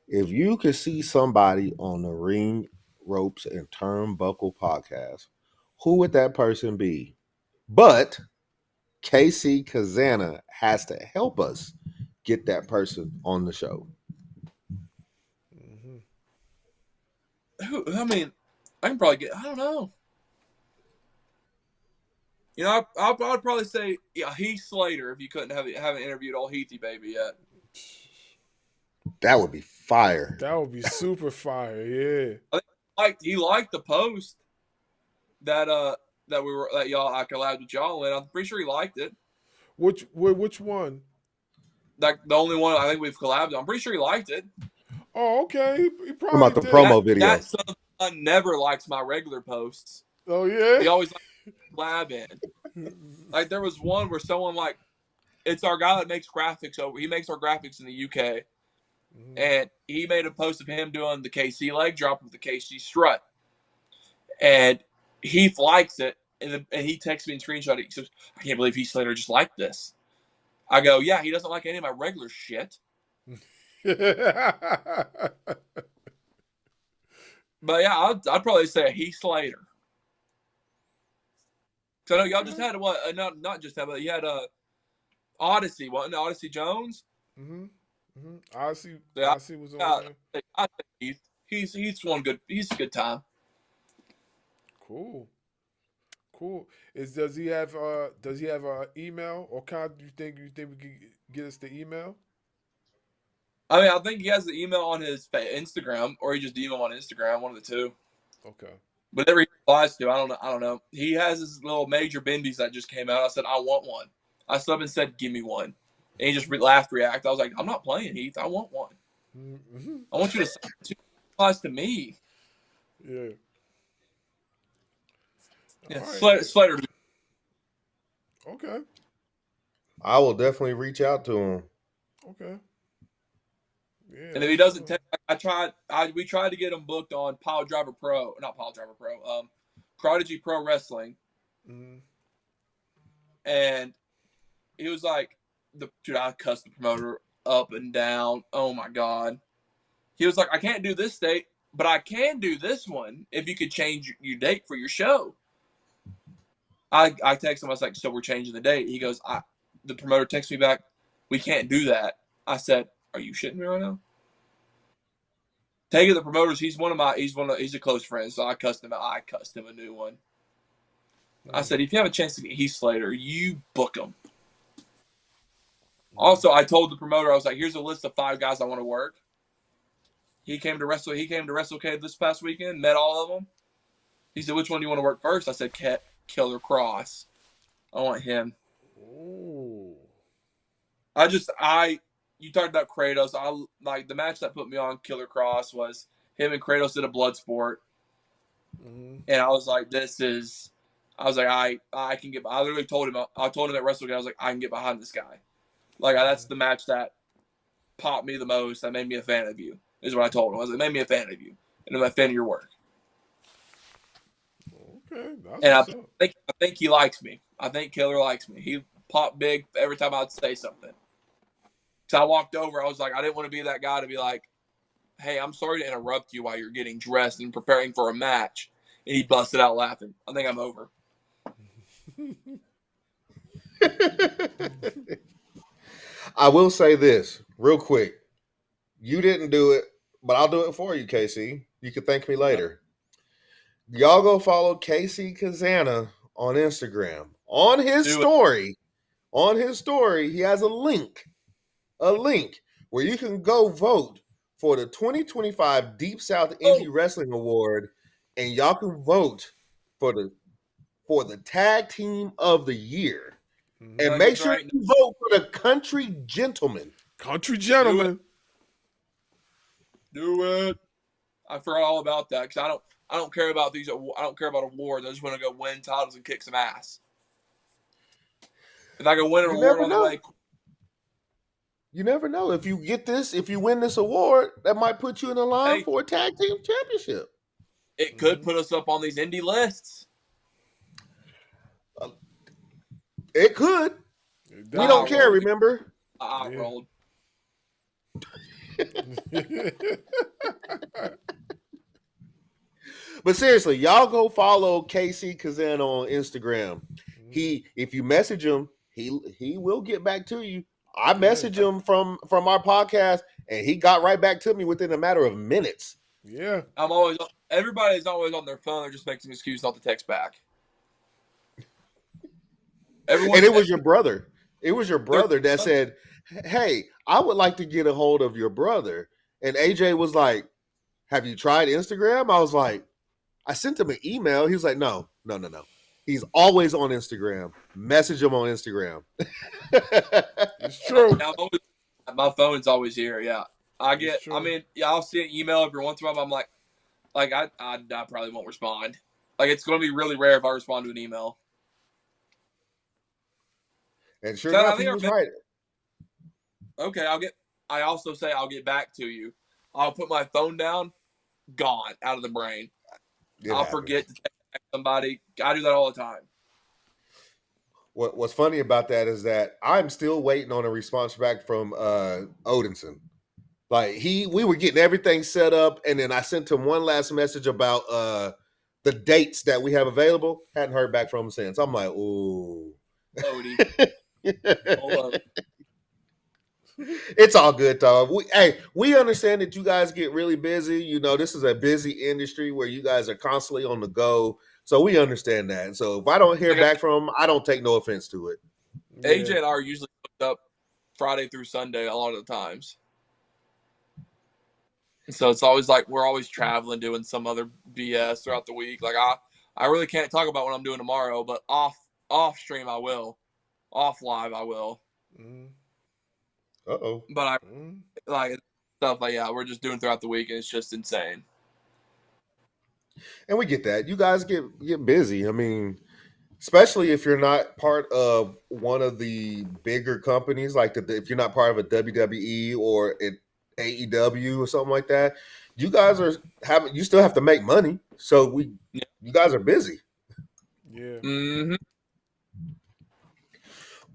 If you could see somebody on the Ring, Ropes, and Turnbuckle podcast, who would that person be? But KC Cazana has to help us get that person on the show. Mm-hmm. I mean, I can probably I don't know. I'd probably say Heath Slater if you haven't interviewed old Heathy baby yet. That would be fire. That would be super fire. Yeah. I think he liked the post that y'all I collabed with y'all in. I'm pretty sure he liked it. Which one? Like the only one I think we've collabed. I'm pretty sure he liked it. Oh, okay. He What probably about the did. promo video? That son never likes my regular posts. Oh yeah. He always likes collab in. Like there was one where someone like, it's our guy that makes graphics over. He makes our graphics in the UK, and he made a post of him doing the KC leg drop with the KC strut, and Heath likes it, and he texts me and screenshot it. He says, "I can't believe Heath Slater just liked this." I go, "Yeah, he doesn't like any of my regular shit." But yeah, I'd probably say Heath Slater. So I know y'all just had what? Not just that, but you had Odyssey. Wasn't it Odyssey Jones? Mm-hmm. Mm-hmm. Odyssey was on there. I think he's one good. He's a good time. Cool. Does he have an email, or do you think we could get us the email? I mean, I think he has the email on his Instagram, or he just DM on Instagram, one of the two. Okay. Whatever he replies to, I don't know. He has his little Major Bendies that just came out. I said, I want one. I slept and said, give me one. And he just laughed, react. I was like, I'm not playing, Heath. I want one. Mm-hmm. I want you to send two replies to me. Yeah. Yeah, right. Slater. Okay. I will definitely reach out to him. Okay. Yeah, And if he doesn't, we tried to get him booked on Prodigy Pro Wrestling, and he was like, I cussed the promoter up and down. Oh my god. He was like, I can't do this date, but I can do this one if you could change your date for your show. I texted him, I was like, so we're changing the date. He goes, the promoter texts me back, we can't do that. I said, are you shitting me right now? Taking the promoters, he's a close friend, so I cussed him a new one. I said, if you have a chance to get Heath Slater, you book him. Also, I told the promoter, I was like, here's a list of 5 guys I want to work. He came to WrestleCade this past weekend, met all of them. He said, which one do you want to work first? I said, Killer Cross. I want him. Ooh. You talked about Kratos. The match that put me on Killer Cross was him and Kratos did a blood sport. And I was like, I can get, I literally told him at WrestleCade, I was like, I can get behind this guy. Like, that's the match that popped me the most, that made me a fan of you, is what I told him. I was like, it made me a fan of you, and I'm a fan of your work. Okay, and I think he likes me. I think Killer likes me. He popped big every time I'd say something. So I walked over. I was like, I didn't want to be that guy to be like, hey, I'm sorry to interrupt you while you're getting dressed and preparing for a match. And he busted out laughing. I think I'm over. I will say this real quick. You didn't do it, but I'll do it for you, KC. You can thank me later. Y'all go follow KC Cazana on Instagram. On his story, he has a link where you can go vote for the 2025 Deep South Indie Wrestling Award, and y'all can vote for the Tag Team of the Year. And make sure you vote for the Country Gentleman. Country Gentleman. Do it. I forgot all about that because I don't care about these. I don't care about awards. I just want to go win titles and kick some ass. If I can win an award on the way. You never know. If you win this award, that might put you in the line for a tag team championship. It could put us up on these indie lists. It could. We don't care, remember? I rolled. But seriously, y'all go follow KC Cazana on Instagram. If you message him, he will get back to you. I messaged him from our podcast, and he got right back to me within a matter of minutes. Yeah. Everybody's always on their phone. They're just making an excuse not to text back. And it was your brother. It was your brother that said, hey, I would like to get a hold of your brother. And AJ was like, have you tried Instagram? I was like, I sent him an email. He was like, no. He's always on Instagram. Message him on Instagram. It's true. My phone's always here. Yeah. I'll see an email every once in a while. I'm like I probably won't respond. Like, it's going to be really rare if I respond to an email. And sure enough, he was right. Okay, I'll get back to you. I'll put my phone down, gone, out of the brain. I'll forget to text somebody. I do that all the time. What's funny about that is that I'm still waiting on a response back from Odinson. Like, we were getting everything set up, and then I sent him one last message about the dates that we have available. Hadn't heard back from him since. I'm like, ooh. Odie. Hold up. It's all good, Tom. We understand that you guys get really busy. You know, this is a busy industry where you guys are constantly on the go. So we understand that. And so if I don't hear back from him, I don't take no offense to it. AJ and I are usually booked up Friday through Sunday a lot of the times. So it's always like we're always traveling, doing some other BS throughout the week. Like, I really can't talk about what I'm doing tomorrow, but off stream I will. Off live I will. Uh-oh. But like stuff like we're just doing throughout the week, and it's just insane. And we get that. You guys get busy. I mean, especially if you're not part of one of the bigger companies, like if you're not part of a WWE or AEW or something like that. You guys you still have to make money. So you guys are busy. Yeah. Mm-hmm.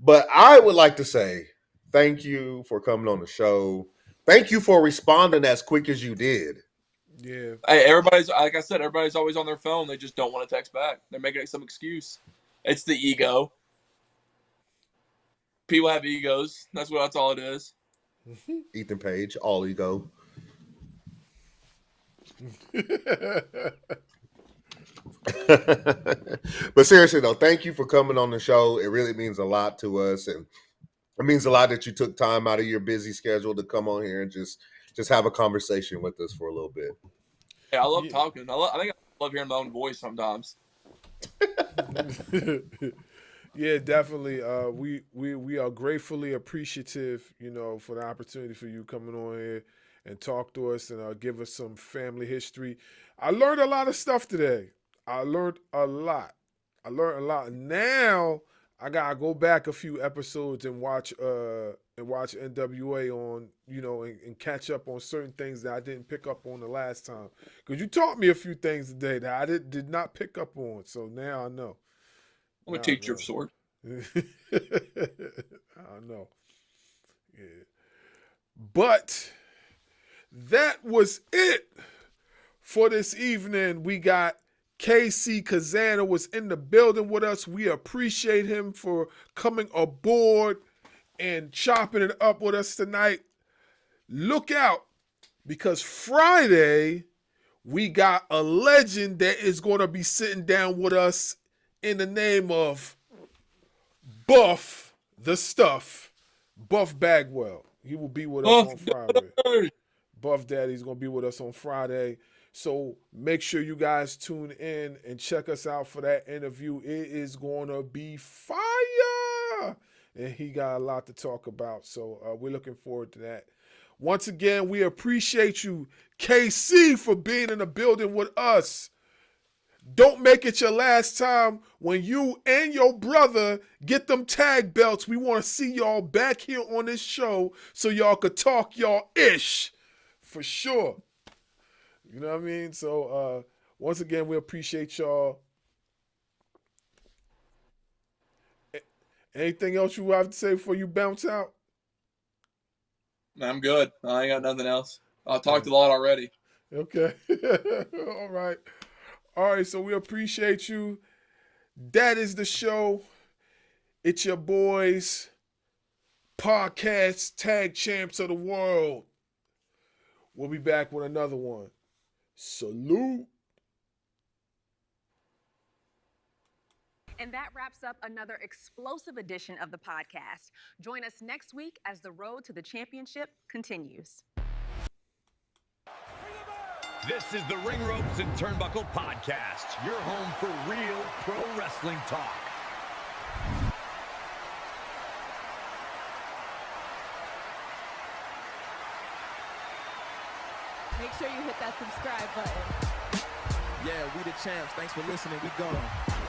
But I would like to say thank you for coming on the show. Thank you for responding as quick as you did. Yeah. Hey, everybody's, like I said, everybody's always on their phone. They just don't want to text back. They're making some excuse. It's the ego. People have egos. That's all it is. Ethan Page, all ego. But seriously though, thank you for coming on the show. It really means a lot to us, and it means a lot that you took time out of your busy schedule to come on here and just have a conversation with us for a little bit. Yeah, I love talking. I think I love hearing my own voice sometimes. Yeah, definitely. We are gratefully appreciative, for the opportunity for you coming on here and talk to us and give us some family history. I learned a lot of stuff today. I learned a lot. Now I gotta go back a few episodes and watch NWA on, and catch up on certain things that I didn't pick up on the last time. Because you taught me a few things today that I did not pick up on. So now I know. I'm a teacher of sorts. I know. Yeah. But that was it for this evening. We got KC Cazana was in the building with us. We appreciate him for coming aboard and chopping it up with us tonight. Look out, because Friday we got a legend that is going to be sitting down with us in the name of Buff the Stuff, Buff Bagwell. He will be with us on Friday. Buff Daddy's going to be with us on Friday. So make sure you guys tune in and check us out for that interview. It is going to be fire. And he got a lot to talk about. So we're looking forward to that. Once again, we appreciate you, KC, for being in the building with us. Don't make it your last time when you and your brother get them tag belts. We want to see y'all back here on this show so y'all could talk y'all ish for sure. You know what I mean? So once again, we appreciate y'all. Anything else you have to say before you bounce out? I'm good. I ain't got nothing else. I talked a lot already. Okay. All right. All right, so we appreciate you. That is the show. It's your boys, podcast tag champs of the world. We'll be back with another one. Salute. And that wraps up another explosive edition of the podcast. Join us next week as the road to the championship continues. This is the Ring Ropes and Turnbuckle Podcast, your home for real pro wrestling talk. Make sure you hit that subscribe button. Yeah, we the champs. Thanks for listening. We gone.